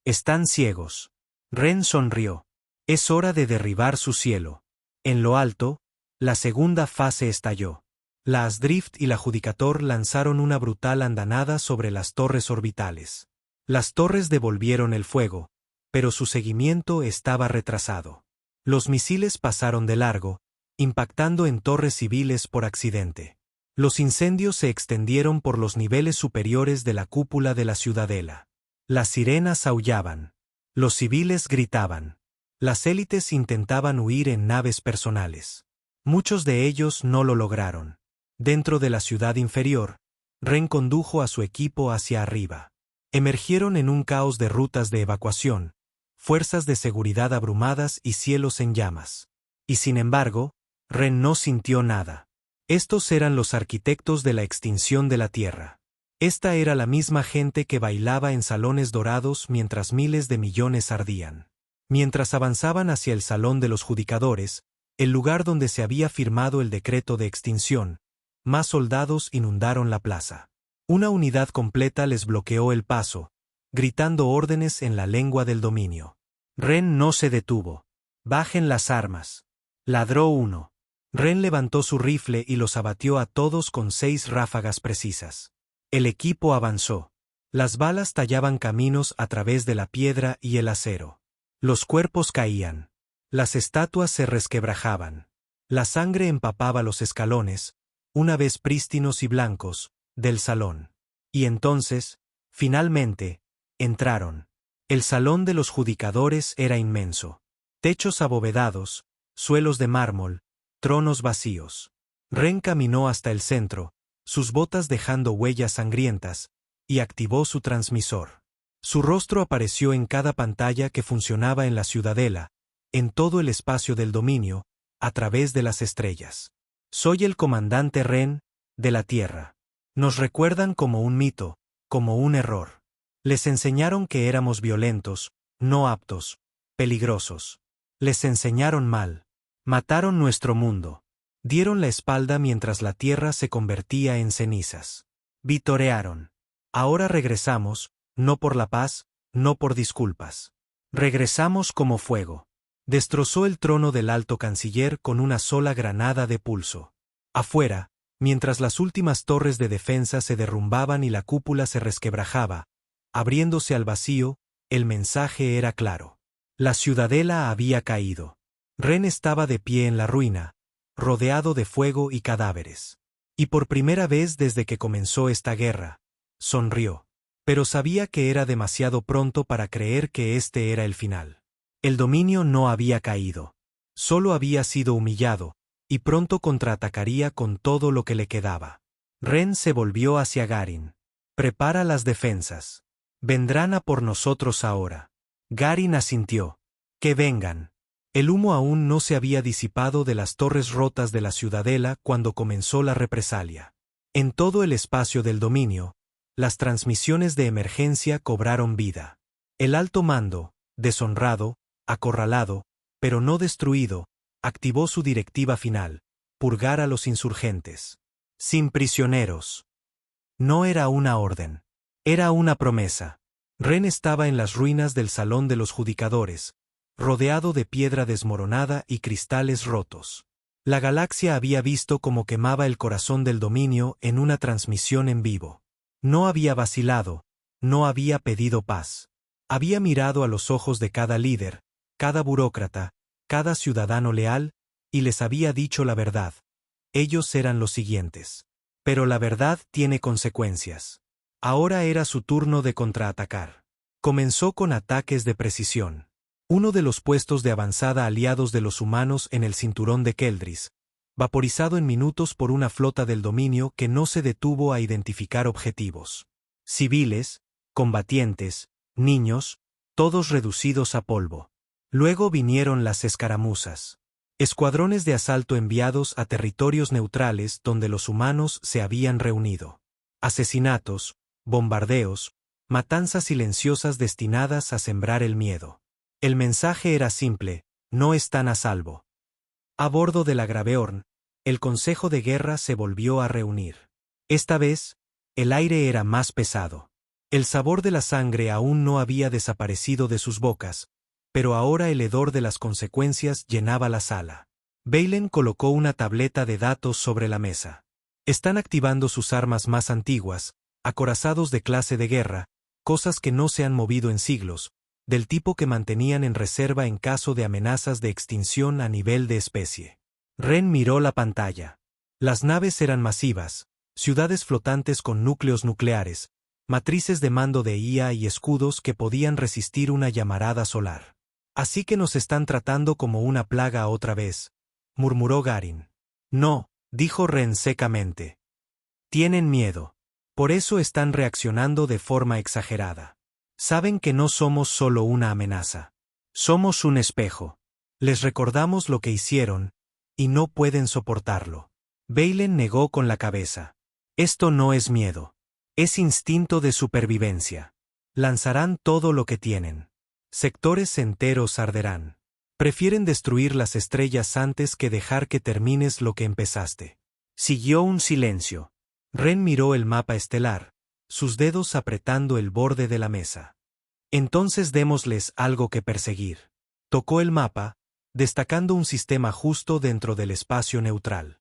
Están ciegos. Ren sonrió. Es hora de derribar su cielo. En lo alto, la segunda fase estalló. La Asdrift y la Judicator lanzaron una brutal andanada sobre las torres orbitales. Las torres devolvieron el fuego, pero su seguimiento estaba retrasado. Los misiles pasaron de largo, impactando en torres civiles por accidente. Los incendios se extendieron por los niveles superiores de la cúpula de la ciudadela. Las sirenas aullaban. Los civiles gritaban. Las élites intentaban huir en naves personales. Muchos de ellos no lo lograron. Dentro de la ciudad inferior, Ren condujo a su equipo hacia arriba. Emergieron en un caos de rutas de evacuación, fuerzas de seguridad abrumadas y cielos en llamas. Y sin embargo, Ren no sintió nada. Estos eran los arquitectos de la extinción de la Tierra. Esta era la misma gente que bailaba en salones dorados mientras miles de millones ardían. Mientras avanzaban hacia el salón de los judicadores, el lugar donde se había firmado el decreto de extinción, más soldados inundaron la plaza. Una unidad completa les bloqueó el paso, gritando órdenes en la lengua del dominio. Ren no se detuvo. «Bajen las armas», ladró uno. Ren levantó su rifle y los abatió a todos con 6 ráfagas precisas. El equipo avanzó. Las balas tallaban caminos a través de la piedra y el acero. Los cuerpos caían. Las estatuas se resquebrajaban. La sangre empapaba los escalones, una vez prístinos y blancos, del salón. Y entonces, finalmente, entraron. El salón de los judicadores era inmenso. Techos abovedados, suelos de mármol, tronos vacíos. Ren caminó hasta el centro, sus botas dejando huellas sangrientas, y activó su transmisor. Su rostro apareció en cada pantalla que funcionaba en la ciudadela, en todo el espacio del dominio, a través de las estrellas. Soy el comandante Ren, de la Tierra. Nos recuerdan como un mito, como un error. Les enseñaron que éramos violentos, no aptos, peligrosos. Les enseñaron mal. Mataron nuestro mundo. Dieron la espalda mientras la tierra se convertía en cenizas. Vitorearon. Ahora regresamos, no por la paz, no por disculpas. Regresamos como fuego. Destrozó el trono del alto canciller con una sola granada de pulso. Afuera, mientras las últimas torres de defensa se derrumbaban y la cúpula se resquebrajaba, abriéndose al vacío, el mensaje era claro. La ciudadela había caído. Ren estaba de pie en la ruina, rodeado de fuego y cadáveres. Y por primera vez desde que comenzó esta guerra, sonrió. Pero sabía que era demasiado pronto para creer que este era el final. El dominio no había caído. Solo había sido humillado, y pronto contraatacaría con todo lo que le quedaba. Ren se volvió hacia Garin. «Prepara las defensas. Vendrán a por nosotros ahora». Garin asintió. «Que vengan». El humo aún no se había disipado de las torres rotas de la ciudadela cuando comenzó la represalia. En todo el espacio del dominio, las transmisiones de emergencia cobraron vida. El alto mando, deshonrado, acorralado, pero no destruido, activó su directiva final: purgar a los insurgentes. Sin prisioneros. No era una orden. Era una promesa. Ren estaba en las ruinas del Salón de los Judicadores, rodeado de piedra desmoronada y cristales rotos. La galaxia había visto cómo quemaba el corazón del dominio en una transmisión en vivo. No había vacilado, no había pedido paz. Había mirado a los ojos de cada líder, cada burócrata, cada ciudadano leal, y les había dicho la verdad. Ellos eran los siguientes. Pero la verdad tiene consecuencias. Ahora era su turno de contraatacar. Comenzó con ataques de precisión. Uno de los puestos de avanzada aliados de los humanos en el cinturón de Keldris, vaporizado en minutos por una flota del dominio que no se detuvo a identificar objetivos. Civiles, combatientes, niños, todos reducidos a polvo. Luego vinieron las escaramuzas. Escuadrones de asalto enviados a territorios neutrales donde los humanos se habían reunido. Asesinatos, bombardeos, matanzas silenciosas destinadas a sembrar el miedo. El mensaje era simple: no están a salvo. A bordo de la Graveorn, el Consejo de Guerra se volvió a reunir. Esta vez, el aire era más pesado. El sabor de la sangre aún no había desaparecido de sus bocas, pero ahora el hedor de las consecuencias llenaba la sala. Bailen colocó una tableta de datos sobre la mesa. Están activando sus armas más antiguas, acorazados de clase de guerra, cosas que no se han movido en siglos, del tipo que mantenían en reserva en caso de amenazas de extinción a nivel de especie. Ren miró la pantalla. Las naves eran masivas, ciudades flotantes con núcleos nucleares, matrices de mando de IA y escudos que podían resistir una llamarada solar. Así que nos están tratando como una plaga otra vez, murmuró Garin. No, dijo Ren secamente. Tienen miedo. Por eso están reaccionando de forma exagerada. Saben que no somos solo una amenaza. Somos un espejo. Les recordamos lo que hicieron, y no pueden soportarlo. Baylen negó con la cabeza. Esto no es miedo. Es instinto de supervivencia. Lanzarán todo lo que tienen. Sectores enteros arderán. Prefieren destruir las estrellas antes que dejar que termines lo que empezaste. Siguió un silencio. Ren miró el mapa estelar, sus dedos apretando el borde de la mesa. Entonces démosles algo que perseguir. Tocó el mapa, destacando un sistema justo dentro del espacio neutral.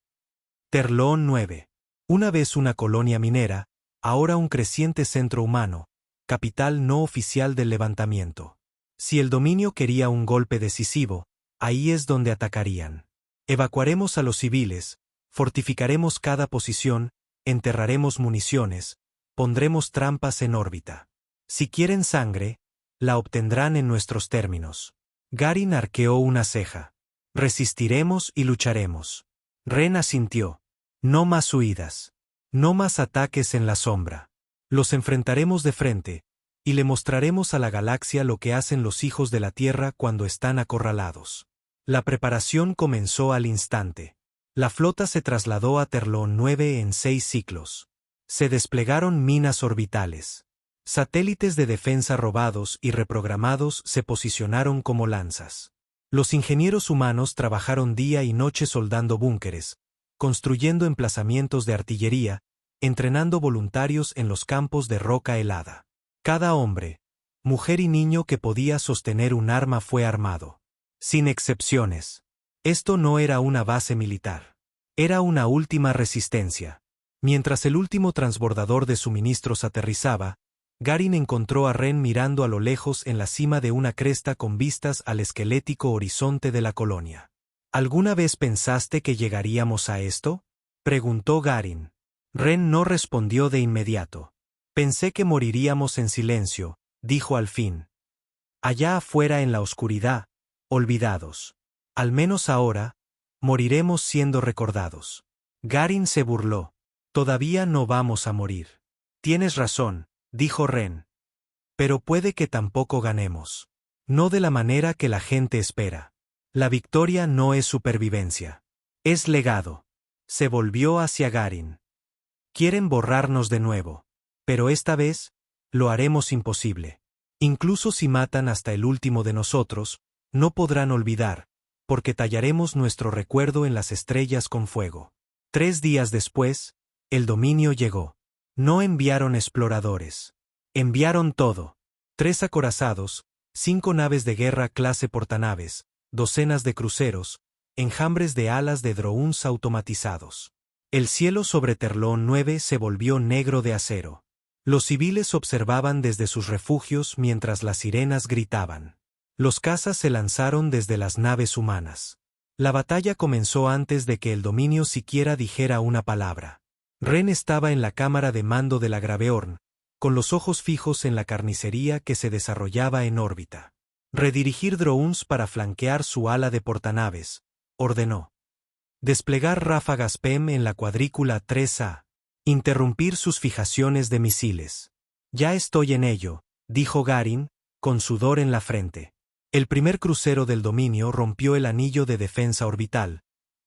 Terlón 9. Una vez una colonia minera, ahora un creciente centro humano, capital no oficial del levantamiento. Si el dominio quería un golpe decisivo, ahí es donde atacarían. Evacuaremos a los civiles, fortificaremos cada posición, enterraremos municiones, pondremos trampas en órbita. Si quieren sangre, la obtendrán en nuestros términos. Garin arqueó una ceja. Resistiremos y lucharemos. Ren asintió. No más huidas. No más ataques en la sombra. Los enfrentaremos de frente, y le mostraremos a la galaxia lo que hacen los hijos de la Tierra cuando están acorralados. La preparación comenzó al instante. La flota se trasladó a Terlón 9 en 6 ciclos. Se desplegaron minas orbitales. Satélites de defensa robados y reprogramados se posicionaron como lanzas. Los ingenieros humanos trabajaron día y noche soldando búnkeres, construyendo emplazamientos de artillería, entrenando voluntarios en los campos de roca helada. Cada hombre, mujer y niño que podía sostener un arma fue armado. Sin excepciones. Esto no era una base militar. Era una última resistencia. Mientras el último transbordador de suministros aterrizaba, Garin encontró a Ren mirando a lo lejos en la cima de una cresta con vistas al esquelético horizonte de la colonia. ¿Alguna vez pensaste que llegaríamos a esto?, preguntó Garin. Ren no respondió de inmediato. Pensé que moriríamos en silencio, dijo al fin. Allá afuera en la oscuridad, olvidados. Al menos ahora, moriremos siendo recordados. Garin se burló. Todavía no vamos a morir. Tienes razón, dijo Ren. Pero puede que tampoco ganemos. No de la manera que la gente espera. La victoria no es supervivencia. Es legado. Se volvió hacia Garin. Quieren borrarnos de nuevo. Pero esta vez, lo haremos imposible. Incluso si matan hasta el último de nosotros, no podrán olvidar, porque tallaremos nuestro recuerdo en las estrellas con fuego. 3 días después, el dominio llegó. No enviaron exploradores. Enviaron todo. 3 acorazados, 5 naves de guerra clase portanaves, docenas de cruceros, enjambres de alas de drones automatizados. El cielo sobre Terlón 9 se volvió negro de acero. Los civiles observaban desde sus refugios mientras las sirenas gritaban. Los cazas se lanzaron desde las naves humanas. La batalla comenzó antes de que el dominio siquiera dijera una palabra. Ren estaba en la cámara de mando de la Graveorn, con los ojos fijos en la carnicería que se desarrollaba en órbita. Redirigir drones para flanquear su ala de portanaves, ordenó. Desplegar ráfagas PEM en la cuadrícula 3A. Interrumpir sus fijaciones de misiles. Ya estoy en ello, dijo Garin, con sudor en la frente. El primer crucero del dominio rompió el anillo de defensa orbital,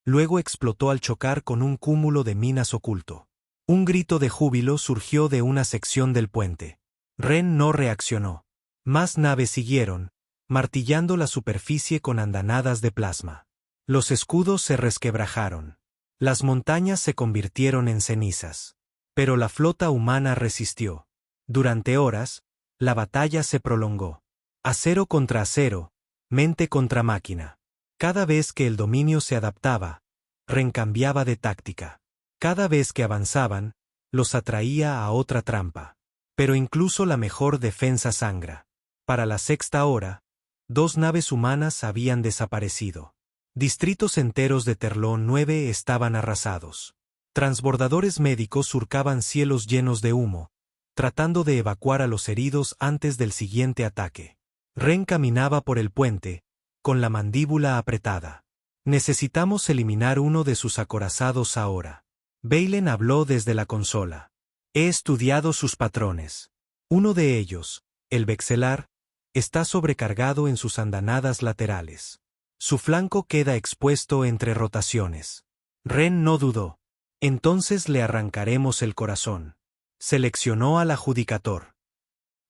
luego explotó al chocar con un cúmulo de minas oculto. Un grito de júbilo surgió de una sección del puente. Ren no reaccionó. Más naves siguieron, martillando la superficie con andanadas de plasma. Los escudos se resquebrajaron. Las montañas se convirtieron en cenizas. Pero la flota humana resistió. Durante horas, la batalla se prolongó. Acero contra acero, mente contra máquina. Cada vez que el dominio se adaptaba, Ren cambiaba de táctica. Cada vez que avanzaban, los atraía a otra trampa. Pero incluso la mejor defensa sangra. Para la 6ª hora, 2 naves humanas habían desaparecido. Distritos enteros de Terlón 9 estaban arrasados. Transbordadores médicos surcaban cielos llenos de humo, tratando de evacuar a los heridos antes del siguiente ataque. Ren caminaba por el puente, con la mandíbula apretada. Necesitamos eliminar uno de sus acorazados ahora. Baylen habló desde la consola. He estudiado sus patrones. Uno de ellos, el Vexelar, está sobrecargado en sus andanadas laterales. Su flanco queda expuesto entre rotaciones. Ren no dudó. Entonces le arrancaremos el corazón. Seleccionó al adjudicador.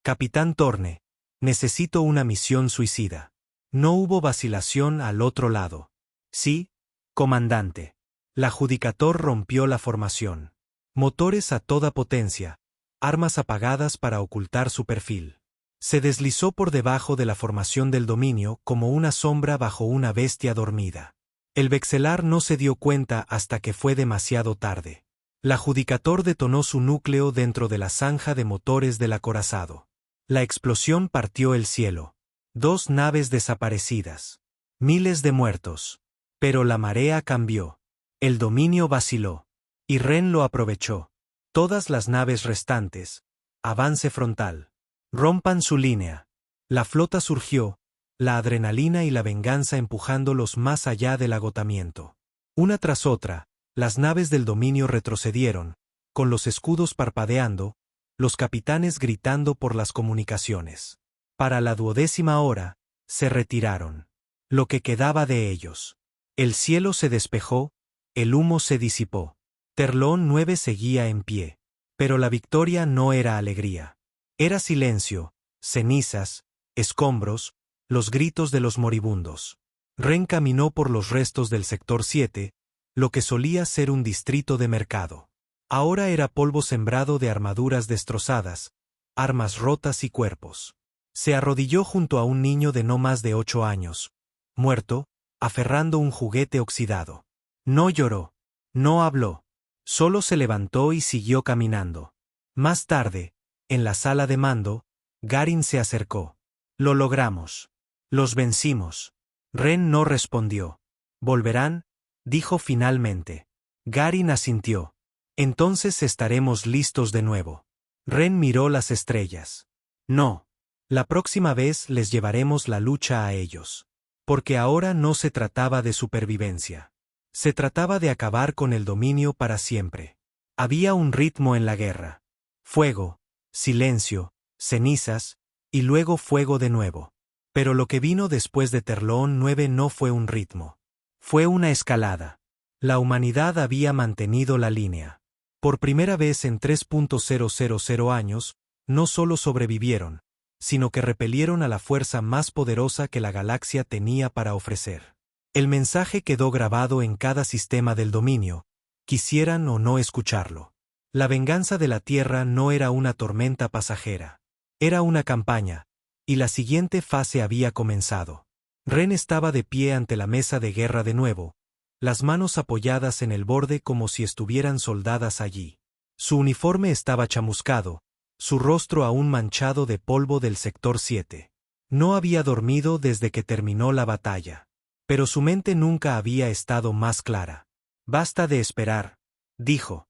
Capitán Thorne, necesito una misión suicida. No hubo vacilación al otro lado. Sí, comandante. El adjudicador rompió la formación. Motores a toda potencia, armas apagadas para ocultar su perfil. Se deslizó por debajo de la formación del dominio como una sombra bajo una bestia dormida. El vexelar no se dio cuenta hasta que fue demasiado tarde. El adjudicador detonó su núcleo dentro de la zanja de motores del acorazado. La explosión partió el cielo. 2 naves desaparecidas. Miles de muertos. Pero la marea cambió. El dominio vaciló. Y Ren lo aprovechó. Todas las naves restantes. Avance frontal. Rompan su línea. La flota surgió, la adrenalina y la venganza empujándolos más allá del agotamiento. Una tras otra, las naves del dominio retrocedieron, con los escudos parpadeando, los capitanes gritando por las comunicaciones. Para la 12ª hora, se retiraron. Lo que quedaba de ellos. El cielo se despejó, el humo se disipó. Terlón 9 seguía en pie. Pero la victoria no era alegría. Era silencio, cenizas, escombros, los gritos de los moribundos. Ren caminó por los restos del sector 7, lo que solía ser un distrito de mercado. Ahora era polvo sembrado de armaduras destrozadas, armas rotas y cuerpos. Se arrodilló junto a un niño de no más de 8 años, muerto, aferrando un juguete oxidado. No lloró, no habló, solo se levantó y siguió caminando. Más tarde, en la sala de mando, Garin se acercó. Lo logramos. Los vencimos. Ren no respondió. ¿Volverán? Dijo finalmente. Garin asintió. Entonces estaremos listos de nuevo. Ren miró las estrellas. No. La próxima vez les llevaremos la lucha a ellos. Porque ahora no se trataba de supervivencia. Se trataba de acabar con el dominio para siempre. Había un ritmo en la guerra. Fuego, silencio, cenizas, y luego fuego de nuevo. Pero lo que vino después de Terlón 9 no fue un ritmo. Fue una escalada. La humanidad había mantenido la línea. Por primera vez en 3.000 años, no solo sobrevivieron, sino que repelieron a la fuerza más poderosa que la galaxia tenía para ofrecer. El mensaje quedó grabado en cada sistema del dominio, quisieran o no escucharlo. La venganza de la Tierra no era una tormenta pasajera. Era una campaña, y la siguiente fase había comenzado. Ren estaba de pie ante la mesa de guerra de nuevo, las manos apoyadas en el borde como si estuvieran soldadas allí. Su uniforme estaba chamuscado, su rostro aún manchado de polvo del sector 7. No había dormido desde que terminó la batalla. Pero su mente nunca había estado más clara. Basta de esperar, dijo.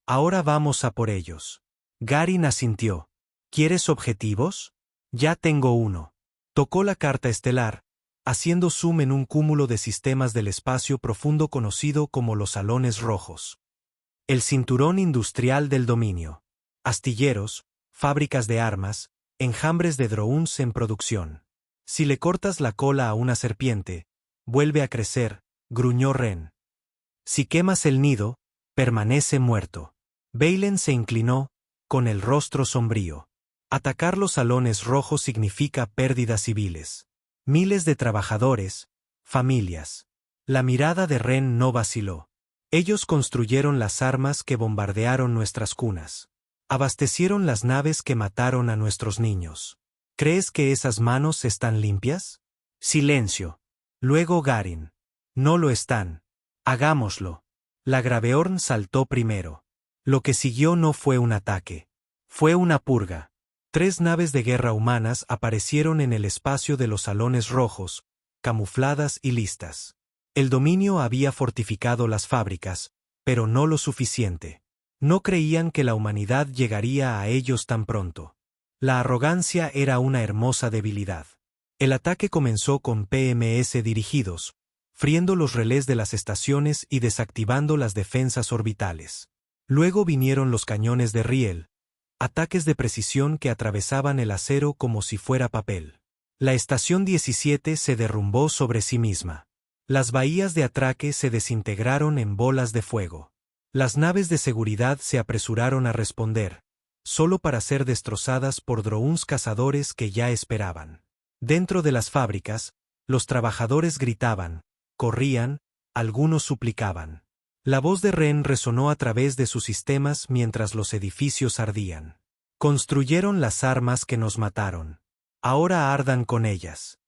Ahora vamos a por ellos. Garin asintió. ¿Quieres objetivos? Ya tengo uno. Tocó la carta estelar, haciendo zoom en un cúmulo de sistemas del espacio profundo conocido como los salones rojos. El cinturón industrial del dominio. Astilleros, fábricas de armas, enjambres de drones en producción. Si le cortas la cola a una serpiente, vuelve a crecer, gruñó Ren. Si quemas el nido, permanece muerto. Baylen se inclinó, con el rostro sombrío. Atacar los salones rojos significa pérdidas civiles. Miles de trabajadores, familias. La mirada de Ren no vaciló. Ellos construyeron las armas que bombardearon nuestras cunas. Abastecieron las naves que mataron a nuestros niños. ¿Crees que esas manos están limpias? Silencio. Luego Garin. No lo están. Hagámoslo. La Graveorn saltó primero. Lo que siguió no fue un ataque. Fue una purga. 3 naves de guerra humanas aparecieron en el espacio de los salones rojos, camufladas y listas. El dominio había fortificado las fábricas, pero no lo suficiente. No creían que la humanidad llegaría a ellos tan pronto. La arrogancia era una hermosa debilidad. El ataque comenzó con PMS dirigidos, friendo los relés de las estaciones y desactivando las defensas orbitales. Luego vinieron los cañones de riel, ataques de precisión que atravesaban el acero como si fuera papel. La estación 17 se derrumbó sobre sí misma. Las bahías de atraque se desintegraron en bolas de fuego. Las naves de seguridad se apresuraron a responder, solo para ser destrozadas por drones cazadores que ya esperaban. Dentro de las fábricas, los trabajadores gritaban, corrían, algunos suplicaban. La voz de Ren resonó a través de sus sistemas mientras los edificios ardían. Construyeron las armas que nos mataron. Ahora ardan con ellas.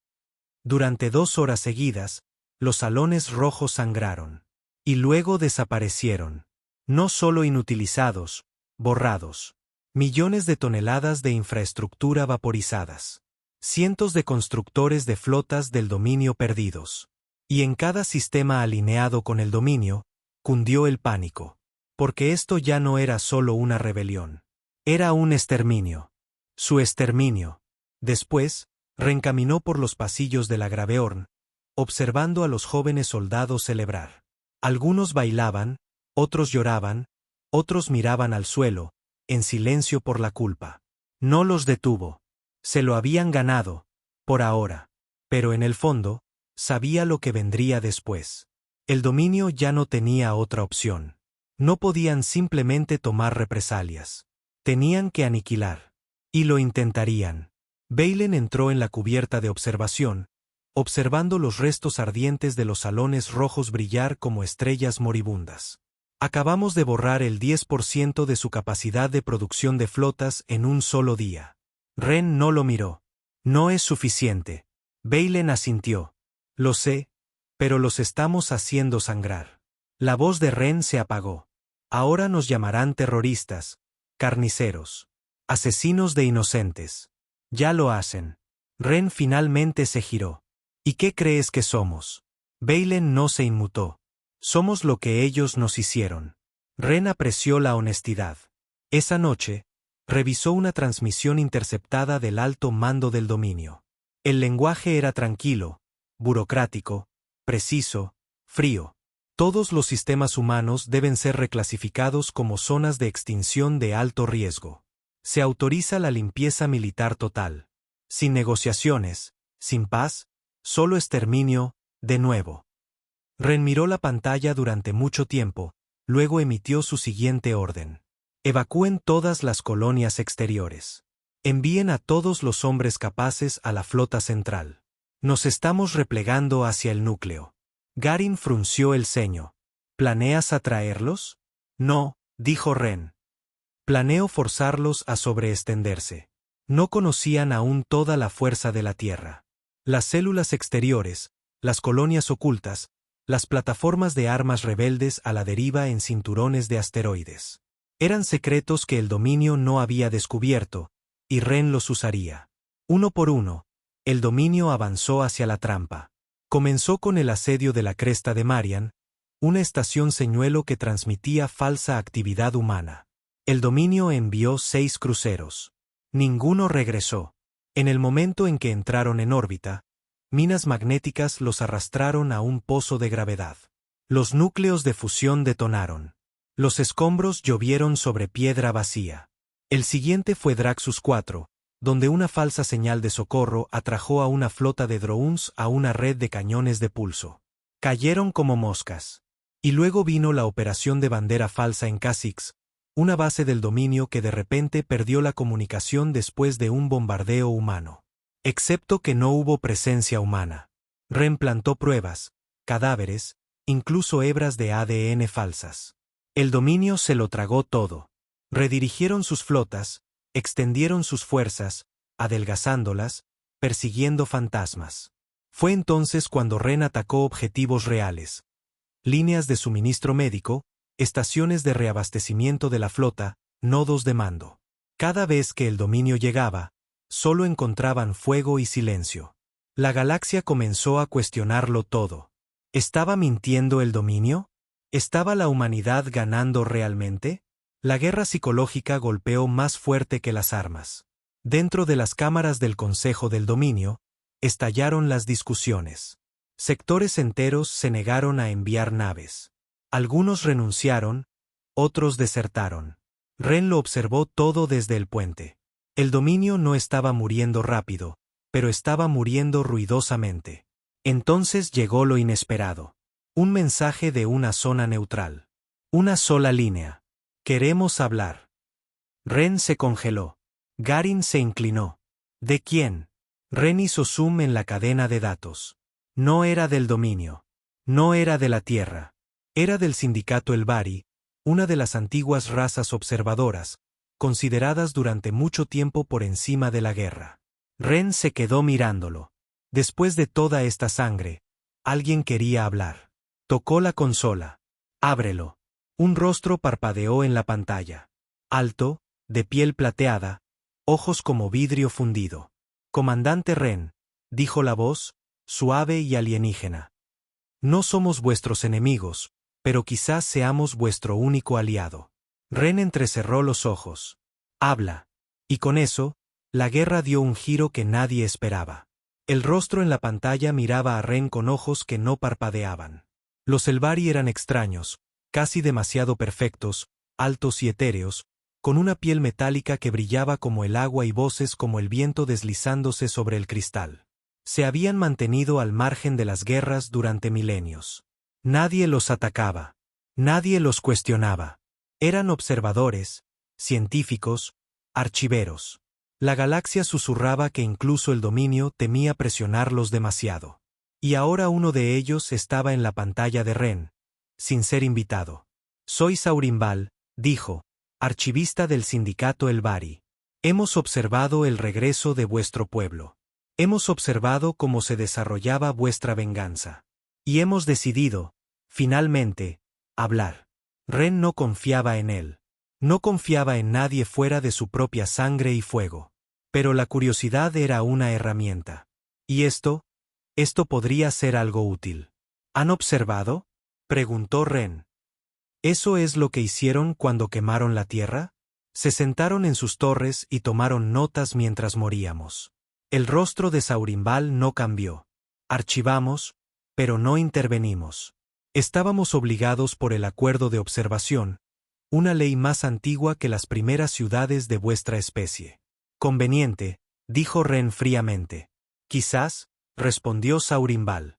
Durante 2 horas seguidas, los salones rojos sangraron. Y luego desaparecieron. No solo inutilizados, borrados. Millones de toneladas de infraestructura vaporizadas. Cientos de constructores de flotas del dominio perdidos. Y en cada sistema alineado con el dominio, cundió el pánico. Porque esto ya no era solo una rebelión. Era un exterminio. Su exterminio. Después, reencaminó por los pasillos de la Graveorn, observando a los jóvenes soldados celebrar. Algunos bailaban, otros lloraban, otros miraban al suelo, en silencio por la culpa. No los detuvo. Se lo habían ganado, por ahora. Pero en el fondo, sabía lo que vendría después. El dominio ya no tenía otra opción. No podían simplemente tomar represalias. Tenían que aniquilar. Y lo intentarían. Baylen entró en la cubierta de observación, observando los restos ardientes de los salones rojos brillar como estrellas moribundas. Acabamos de borrar el 10% de su capacidad de producción de flotas en un solo día. Ren no lo miró. No es suficiente. Baylen asintió. Lo sé, pero los estamos haciendo sangrar. La voz de Ren se apagó. Ahora nos llamarán terroristas, carniceros, asesinos de inocentes. Ya lo hacen. Ren finalmente se giró. ¿Y qué crees que somos? Baylen no se inmutó. Somos lo que ellos nos hicieron. Ren apreció la honestidad. Esa noche, revisó una transmisión interceptada del alto mando del dominio. El lenguaje era tranquilo, burocrático, preciso, frío. Todos los sistemas humanos deben ser reclasificados como zonas de extinción de alto riesgo. Se autoriza la limpieza militar total. Sin negociaciones, sin paz, solo exterminio, de nuevo. Ren miró la pantalla durante mucho tiempo, luego emitió su siguiente orden. Evacúen todas las colonias exteriores. Envíen a todos los hombres capaces a la flota central. Nos estamos replegando hacia el núcleo. Garin frunció el ceño. ¿Planeas atraerlos? No, dijo Ren. Planeo forzarlos a sobreextenderse. No conocían aún toda la fuerza de la Tierra. Las células exteriores, las colonias ocultas, las plataformas de armas rebeldes a la deriva en cinturones de asteroides. Eran secretos que el dominio no había descubierto, y Ren los usaría. Uno por uno, el dominio avanzó hacia la trampa. Comenzó con el asedio de la cresta de Marian, una estación señuelo que transmitía falsa actividad humana. El dominio envió 6 cruceros. Ninguno regresó. En el momento en que entraron en órbita, minas magnéticas los arrastraron a un pozo de gravedad. Los núcleos de fusión detonaron. Los escombros llovieron sobre piedra vacía. El siguiente fue Draxus 4, donde una falsa señal de socorro atrajo a una flota de drones a una red de cañones de pulso. Cayeron como moscas. Y luego vino la operación de bandera falsa en Kha'Zix, una base del dominio que de repente perdió la comunicación después de un bombardeo humano. Excepto que no hubo presencia humana. Ren plantó pruebas, cadáveres, incluso hebras de ADN falsas. El dominio se lo tragó todo. Redirigieron sus flotas, extendieron sus fuerzas, adelgazándolas, persiguiendo fantasmas. Fue entonces cuando Ren atacó objetivos reales. Líneas de suministro médico, estaciones de reabastecimiento de la flota, nodos de mando. Cada vez que el dominio llegaba, solo encontraban fuego y silencio. La galaxia comenzó a cuestionarlo todo. ¿Estaba mintiendo el dominio? ¿Estaba la humanidad ganando realmente? La guerra psicológica golpeó más fuerte que las armas. Dentro de las cámaras del Consejo del Dominio, estallaron las discusiones. Sectores enteros se negaron a enviar naves. Algunos renunciaron, otros desertaron. Ren lo observó todo desde el puente. El dominio no estaba muriendo rápido, pero estaba muriendo ruidosamente. Entonces llegó lo inesperado. Un mensaje de una zona neutral. Una sola línea. Queremos hablar. Ren se congeló. Garin se inclinó. ¿De quién? Ren hizo zoom en la cadena de datos. No era del dominio. No era de la Tierra. Era del sindicato Elbari, una de las antiguas razas observadoras, consideradas durante mucho tiempo por encima de la guerra. Ren se quedó mirándolo. Después de toda esta sangre, alguien quería hablar. Tocó la consola. Ábrelo. Un rostro parpadeó en la pantalla. Alto, de piel plateada, ojos como vidrio fundido. Comandante Ren, dijo la voz, suave y alienígena. No somos vuestros enemigos, pero quizás seamos vuestro único aliado. Ren entrecerró los ojos. Habla. Y con eso, la guerra dio un giro que nadie esperaba. El rostro en la pantalla miraba a Ren con ojos que no parpadeaban. Los Elbari eran extraños, casi demasiado perfectos, altos y etéreos, con una piel metálica que brillaba como el agua y voces como el viento deslizándose sobre el cristal. Se habían mantenido al margen de las guerras durante milenios. Nadie los atacaba. Nadie los cuestionaba. Eran observadores, científicos, archiveros. La galaxia susurraba que incluso el dominio temía presionarlos demasiado. Y ahora uno de ellos estaba en la pantalla de Ren, sin ser invitado. Soy Saurimbal, dijo, archivista del sindicato Elbari. Hemos observado el regreso de vuestro pueblo. Hemos observado cómo se desarrollaba vuestra venganza. Y hemos decidido, finalmente, hablar. Ren no confiaba en él. No confiaba en nadie fuera de su propia sangre y fuego. Pero la curiosidad era una herramienta. ¿Y esto? Esto podría ser algo útil. ¿Han observado? Preguntó Ren. ¿Eso es lo que hicieron cuando quemaron la Tierra? Se sentaron en sus torres y tomaron notas mientras moríamos. El rostro de Saurimbal no cambió. Archivamos, pero no intervenimos. Estábamos obligados por el acuerdo de observación, una ley más antigua que las primeras ciudades de vuestra especie. Conveniente, dijo Ren fríamente. Quizás, respondió Saurimbal.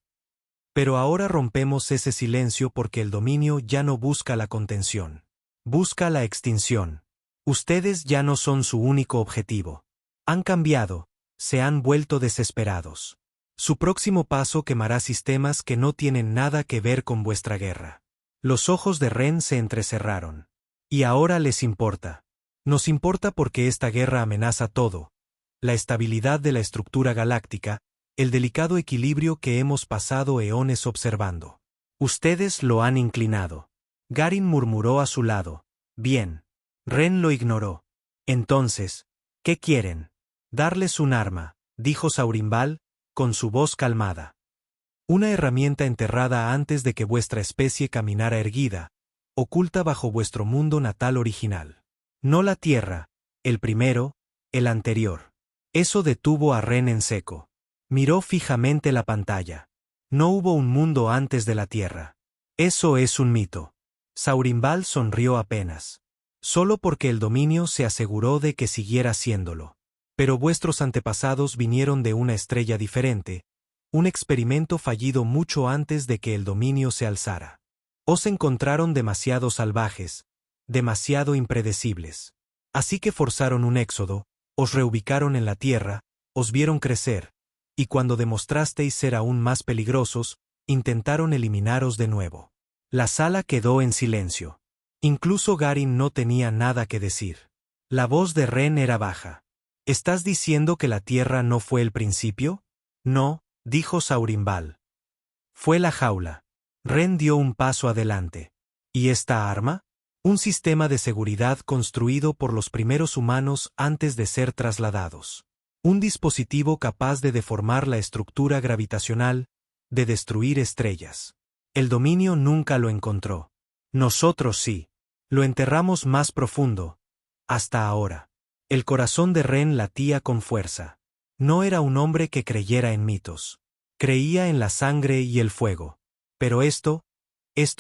Pero ahora rompemos ese silencio porque el dominio ya no busca la contención. Busca la extinción. Ustedes ya no son su único objetivo. Han cambiado, se han vuelto desesperados. Su próximo paso quemará sistemas que no tienen nada que ver con vuestra guerra. Los ojos de Ren se entrecerraron. Y ahora les importa. Nos importa porque esta guerra amenaza todo. La estabilidad de la estructura galáctica, el delicado equilibrio que hemos pasado eones observando. Ustedes lo han inclinado. Garin murmuró a su lado. Bien. Ren lo ignoró. Entonces, ¿qué quieren? Darles un arma, dijo Saurimbal, con su voz calmada. Una herramienta enterrada antes de que vuestra especie caminara erguida, oculta bajo vuestro mundo natal original. No la Tierra, el primero, el anterior. Eso detuvo a Ren en seco. Miró fijamente la pantalla. No hubo un mundo antes de la Tierra. Eso es un mito. Saurimbal sonrió apenas. Solo porque el dominio se aseguró de que siguiera siéndolo. Pero vuestros antepasados vinieron de una estrella diferente, un experimento fallido mucho antes de que el dominio se alzara. Os encontraron demasiado salvajes, demasiado impredecibles. Así que forzaron un éxodo, os reubicaron en la Tierra, os vieron crecer, y cuando demostrasteis ser aún más peligrosos, intentaron eliminaros de nuevo. La sala quedó en silencio. Incluso Garin no tenía nada que decir. La voz de Ren era baja. ¿Estás diciendo que la Tierra no fue el principio? No, dijo Saurimbal. Fue la jaula. Ren dio un paso adelante. ¿Y esta arma? Un sistema de seguridad construido por los primeros humanos antes de ser trasladados. Un dispositivo capaz de deformar la estructura gravitacional, de destruir estrellas. El dominio nunca lo encontró. Nosotros sí. Lo enterramos más profundo. Hasta ahora. El corazón de Ren latía con fuerza. No era un hombre que creyera en mitos. Creía en la sangre y el fuego. Pero esto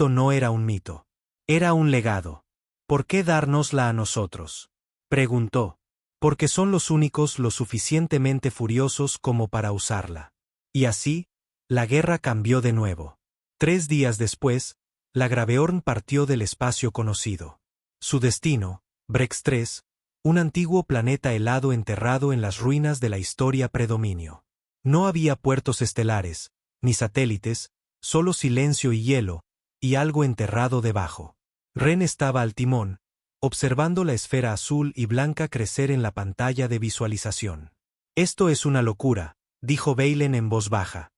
no era un mito. Era un legado. ¿Por qué dárnosla a nosotros? Preguntó. Porque son los únicos lo suficientemente furiosos como para usarla. Y así, la guerra cambió de nuevo. 3 días después, la Graveorn partió del espacio conocido. Su destino, Brex 3, un antiguo planeta helado enterrado en las ruinas de la historia predominio. No había puertos estelares, ni satélites, solo silencio y hielo, y algo enterrado debajo. Ren estaba al timón, observando la esfera azul y blanca crecer en la pantalla de visualización. «Esto es una locura», dijo Baylen en voz baja.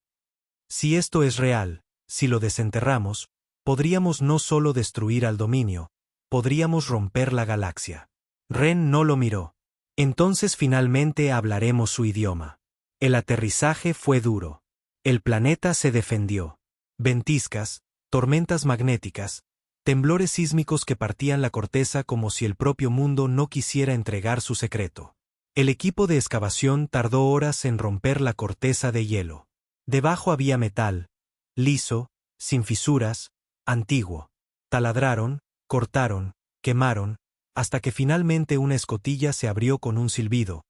«Si esto es real, si lo desenterramos, podríamos no solo destruir al dominio, podríamos romper la galaxia». Ren no lo miró. «Entonces finalmente hablaremos su idioma». El aterrizaje fue duro. El planeta se defendió. Ventiscas, tormentas magnéticas, temblores sísmicos que partían la corteza como si el propio mundo no quisiera entregar su secreto. El equipo de excavación tardó horas en romper la corteza de hielo. Debajo había metal, liso, sin fisuras, antiguo. Taladraron, cortaron, quemaron, hasta que finalmente una escotilla se abrió con un silbido,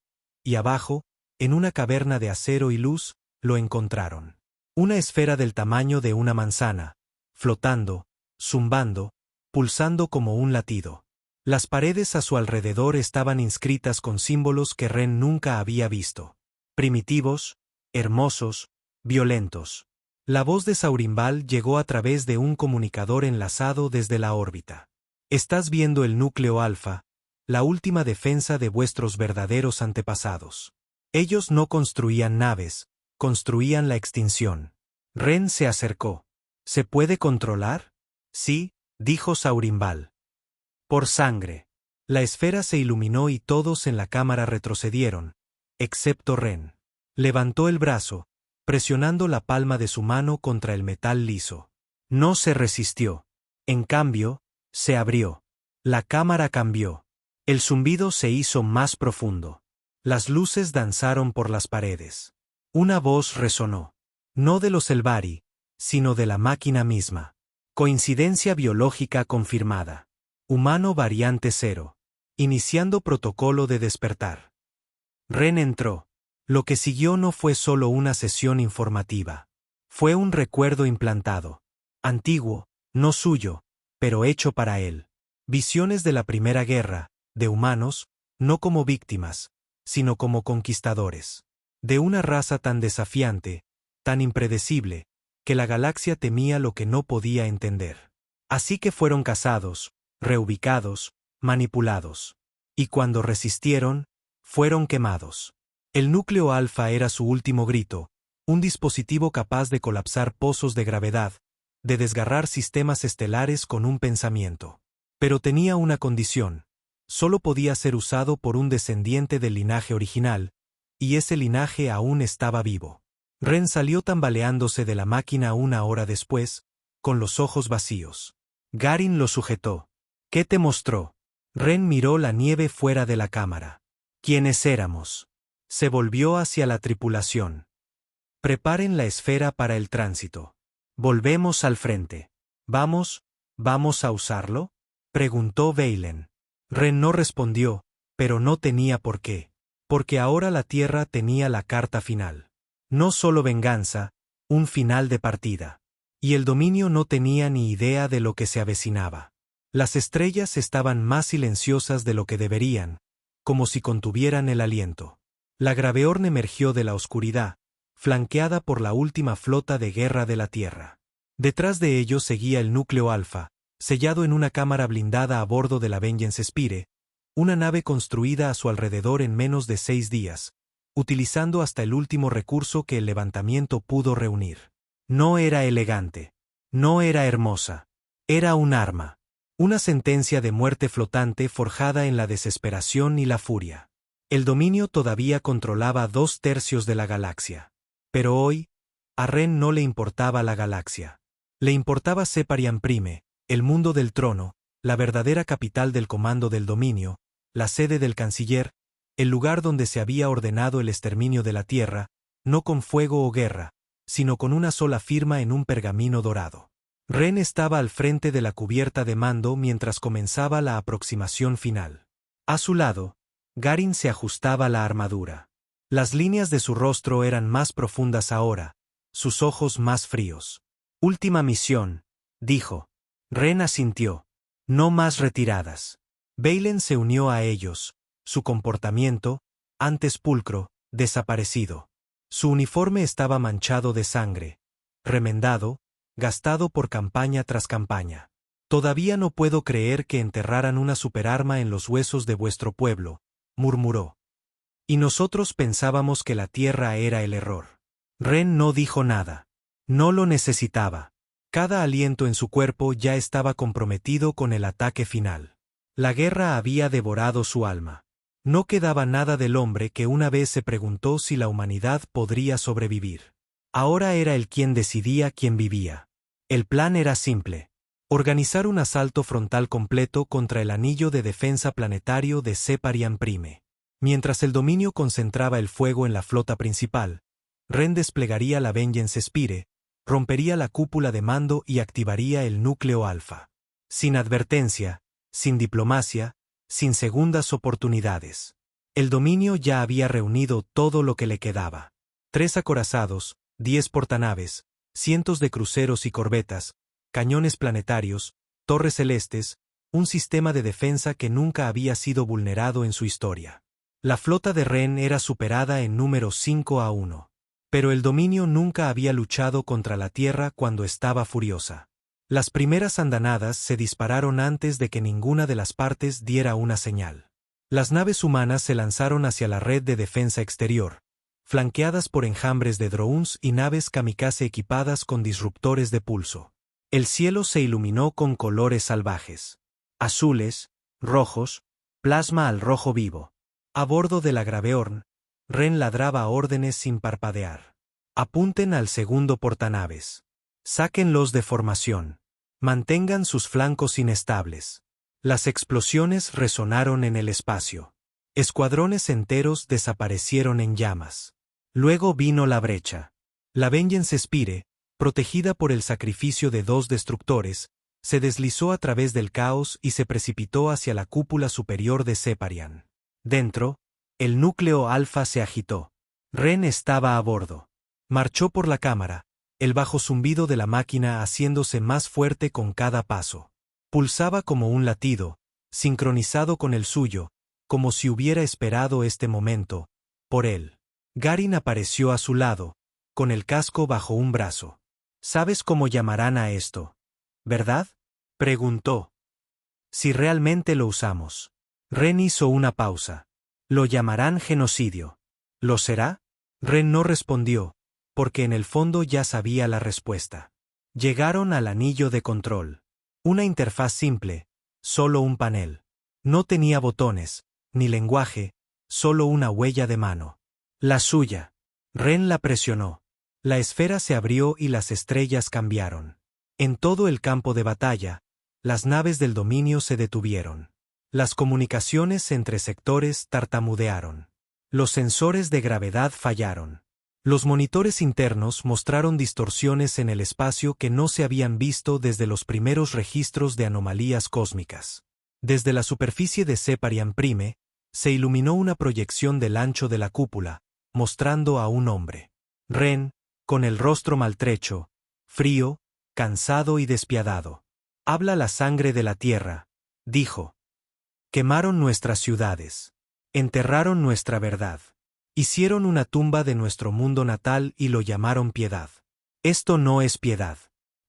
y abajo, en una caverna de acero y luz, lo encontraron. Una esfera del tamaño de una manzana, flotando, zumbando, pulsando como un latido. Las paredes a su alrededor estaban inscritas con símbolos que Ren nunca había visto. Primitivos, hermosos, violentos. La voz de Saurimbal llegó a través de un comunicador enlazado desde la órbita. «Estás viendo el núcleo alfa, la última defensa de vuestros verdaderos antepasados. Ellos no construían naves, construían la extinción». Ren se acercó. «¿Se puede controlar?» «Sí», dijo Saurimbal. «Por sangre». La esfera se iluminó y todos en la cámara retrocedieron, excepto Ren. Levantó el brazo, presionando la palma de su mano contra el metal liso. No se resistió. En cambio, se abrió. La cámara cambió. El zumbido se hizo más profundo. Las luces danzaron por las paredes. Una voz resonó. No de los Elvari, sino de la máquina misma. Coincidencia biológica confirmada. Humano variante 0. Iniciando protocolo de despertar. Ren entró. Lo que siguió no fue solo una sesión informativa. Fue un recuerdo implantado. Antiguo, no suyo, pero hecho para él. Visiones de la Primera Guerra, de humanos, no como víctimas, sino como conquistadores. De una raza tan desafiante, tan impredecible, que la galaxia temía lo que no podía entender. Así que fueron cazados, reubicados, manipulados. Y cuando resistieron, fueron quemados. El núcleo alfa era su último grito, un dispositivo capaz de colapsar pozos de gravedad, de desgarrar sistemas estelares con un pensamiento. Pero tenía una condición: solo podía ser usado por un descendiente del linaje original, y ese linaje aún estaba vivo. Ren salió tambaleándose de la máquina una hora después, con los ojos vacíos. Garin lo sujetó. «¿Qué te mostró?» Ren miró la nieve fuera de la cámara. «¿Quiénes éramos?» Se volvió hacia la tripulación. «Preparen la esfera para el tránsito. Volvemos al frente». «¿Vamos a usarlo?», preguntó Baylen. Ren no respondió, pero no tenía por qué. Porque ahora la Tierra tenía la carta final. No solo venganza, un final de partida. Y el dominio no tenía ni idea de lo que se avecinaba. Las estrellas estaban más silenciosas de lo que deberían, como si contuvieran el aliento. La Graveorn emergió de la oscuridad, flanqueada por la última flota de guerra de la Tierra. Detrás de ellos seguía el núcleo alfa, sellado en una cámara blindada a bordo de la Vengeance Spire, una nave construida a su alrededor en menos de 6 días, utilizando hasta el último recurso que el levantamiento pudo reunir. No era elegante. No era hermosa. Era un arma. Una sentencia de muerte flotante forjada en la desesperación y la furia. El dominio todavía controlaba 2/3 de la galaxia. Pero hoy, a Ren no le importaba la galaxia. Le importaba Separian Prime, el mundo del trono, la verdadera capital del comando del dominio, la sede del canciller, el lugar donde se había ordenado el exterminio de la Tierra, no con fuego o guerra, sino con una sola firma en un pergamino dorado. Ren estaba al frente de la cubierta de mando mientras comenzaba la aproximación final. A su lado, Garin se ajustaba la armadura. Las líneas de su rostro eran más profundas ahora, sus ojos más fríos. «Última misión», dijo. Ren asintió. No más retiradas. Baylen se unió a ellos, su comportamiento, antes pulcro, desaparecido. Su uniforme estaba manchado de sangre, remendado, gastado por campaña tras campaña. Todavía no puedo creer que enterraran una superarma en los huesos de vuestro pueblo, murmuró. Y nosotros pensábamos que la tierra era el error. Ren no dijo nada. No lo necesitaba. Cada aliento en su cuerpo ya estaba comprometido con el ataque final. La guerra había devorado su alma. No quedaba nada del hombre que una vez se preguntó si la humanidad podría sobrevivir. Ahora era él quien decidía quién vivía. El plan era simple. Organizar un asalto frontal completo contra el anillo de defensa planetario de Separian Prime. Mientras el dominio concentraba el fuego en la flota principal, Ren desplegaría la Vengeance Spire, rompería la cúpula de mando y activaría el núcleo alfa. Sin advertencia, sin diplomacia, sin segundas oportunidades. El dominio ya había reunido todo lo que le quedaba. 3 acorazados, 10 portanaves, cientos de cruceros y corbetas, cañones planetarios, torres celestes, un sistema de defensa que nunca había sido vulnerado en su historia. La flota de Ren era superada en número 5-1. Pero el dominio nunca había luchado contra la Tierra cuando estaba furiosa. Las primeras andanadas se dispararon antes de que ninguna de las partes diera una señal. Las naves humanas se lanzaron hacia la red de defensa exterior, flanqueadas por enjambres de drones y naves kamikaze equipadas con disruptores de pulso. El cielo se iluminó con colores salvajes. Azules, rojos, plasma al rojo vivo. A bordo de la Graveorn, Ren ladraba órdenes sin parpadear. Apunten al segundo portanaves. Sáquenlos de formación. Mantengan sus flancos inestables. Las explosiones resonaron en el espacio. Escuadrones enteros desaparecieron en llamas. Luego vino la brecha. La Vengeance Spire, protegida por el sacrificio de 2 destructores, se deslizó a través del caos y se precipitó hacia la cúpula superior de Separian. Dentro, el núcleo alfa se agitó. Ren estaba a bordo. Marchó por la cámara, el bajo zumbido de la máquina haciéndose más fuerte con cada paso. Pulsaba como un latido, sincronizado con el suyo, como si hubiera esperado este momento, por él. Garin apareció a su lado, con el casco bajo un brazo. ¿Sabes cómo llamarán a esto? ¿Verdad? Preguntó. Si realmente lo usamos. Ren hizo una pausa. Lo llamarán genocidio. ¿Lo será? Ren no respondió, porque en el fondo ya sabía la respuesta. Llegaron al anillo de control. Una interfaz simple, solo un panel. No tenía botones, ni lenguaje, solo una huella de mano. La suya. Ren la presionó. La esfera se abrió y las estrellas cambiaron. En todo el campo de batalla, las naves del dominio se detuvieron. Las comunicaciones entre sectores tartamudearon. Los sensores de gravedad fallaron. Los monitores internos mostraron distorsiones en el espacio que no se habían visto desde los primeros registros de anomalías cósmicas. Desde la superficie de Separian Prime, se iluminó una proyección del ancho de la cúpula, mostrando a un hombre. Ren, con el rostro maltrecho, frío, cansado y despiadado. Habla la sangre de la tierra, dijo. Quemaron nuestras ciudades. Enterraron nuestra verdad. Hicieron una tumba de nuestro mundo natal y lo llamaron piedad. Esto no es piedad.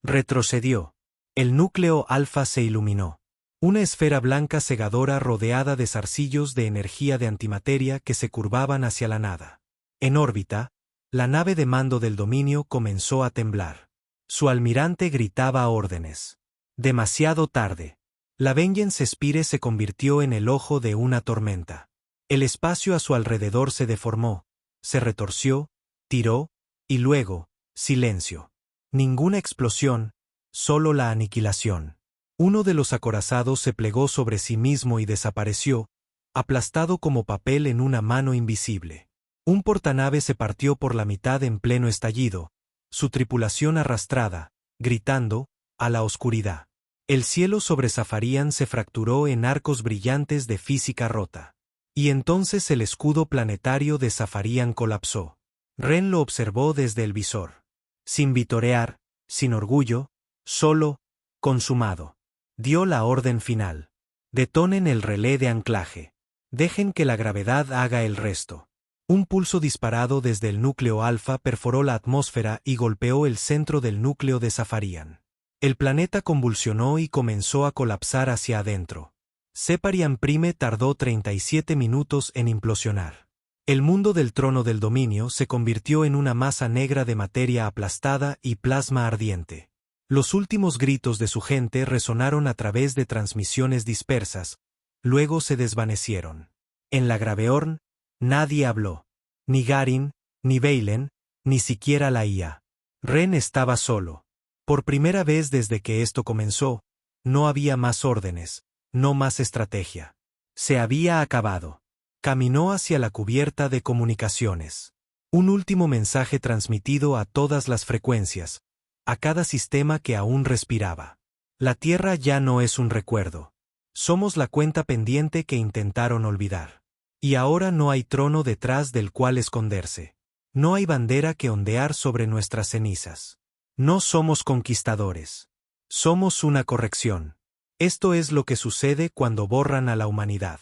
Retrocedió. El núcleo alfa se iluminó. Una esfera blanca cegadora rodeada de zarcillos de energía de antimateria que se curvaban hacia la nada. En órbita, la nave de mando del dominio comenzó a temblar. Su almirante gritaba órdenes. Demasiado tarde. La Vengeance Spire se convirtió en el ojo de una tormenta. El espacio a su alrededor se deformó, se retorció, tiró, y luego, silencio. Ninguna explosión, solo la aniquilación. Uno de los acorazados se plegó sobre sí mismo y desapareció, aplastado como papel en una mano invisible. Un portanave se partió por la mitad en pleno estallido, su tripulación arrastrada, gritando, a la oscuridad. El cielo sobre Safarian se fracturó en arcos brillantes de física rota. Y entonces el escudo planetario de Safarian colapsó. Ren lo observó desde el visor. Sin vitorear, sin orgullo, solo, Consumado. Dio la orden final. Detonen el relé de anclaje. Dejen que la gravedad haga el resto. Un pulso disparado desde el núcleo alfa perforó la atmósfera y golpeó el centro del núcleo de Safarian. El planeta convulsionó y comenzó a colapsar hacia adentro. Separian Prime tardó 37 minutos en implosionar. El mundo del trono del dominio se convirtió en una masa negra de materia aplastada y plasma ardiente. Los últimos gritos de su gente resonaron a través de transmisiones dispersas, luego se desvanecieron. En la Graveorn, nadie habló. Ni Garin, ni Vaylen, ni siquiera la IA. Ren estaba solo. Por primera vez desde que esto comenzó, no había más órdenes, no más estrategia. Se había acabado. Caminó hacia la cubierta de comunicaciones. Un último mensaje transmitido a todas las frecuencias, a cada sistema que aún respiraba. La Tierra ya no es un recuerdo. Somos la cuenta pendiente que intentaron olvidar. Y ahora no hay trono detrás del cual esconderse. No hay bandera que ondear sobre nuestras cenizas. No somos conquistadores. Somos una corrección. Esto es lo que sucede cuando borran a la humanidad.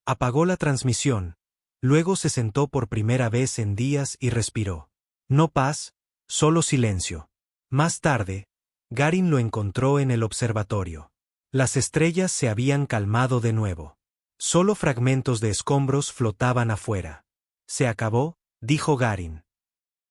Apagó la transmisión, luego se sentó por primera vez en días y respiró. No paz, solo silencio. Más tarde, Garin lo encontró en el observatorio. Las estrellas se habían calmado de nuevo. Solo fragmentos de escombros flotaban afuera. Se acabó, dijo Garin.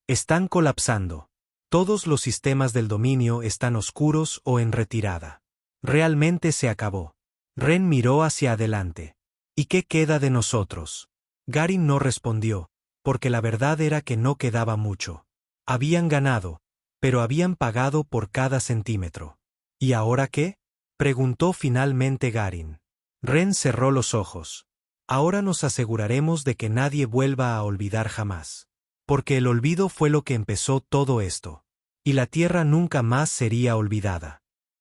Están colapsando. Todos los sistemas del dominio están oscuros o en retirada. Realmente se acabó. Ren miró hacia adelante. ¿Y qué queda de nosotros? Garin no respondió, porque la verdad era que no quedaba mucho. Habían ganado, pero habían pagado por cada centímetro. ¿Y ahora qué? Preguntó finalmente Garin. Ren cerró los ojos. Ahora nos aseguraremos de que nadie vuelva a olvidar jamás. Porque el olvido fue lo que empezó todo esto. Y la Tierra nunca más sería olvidada.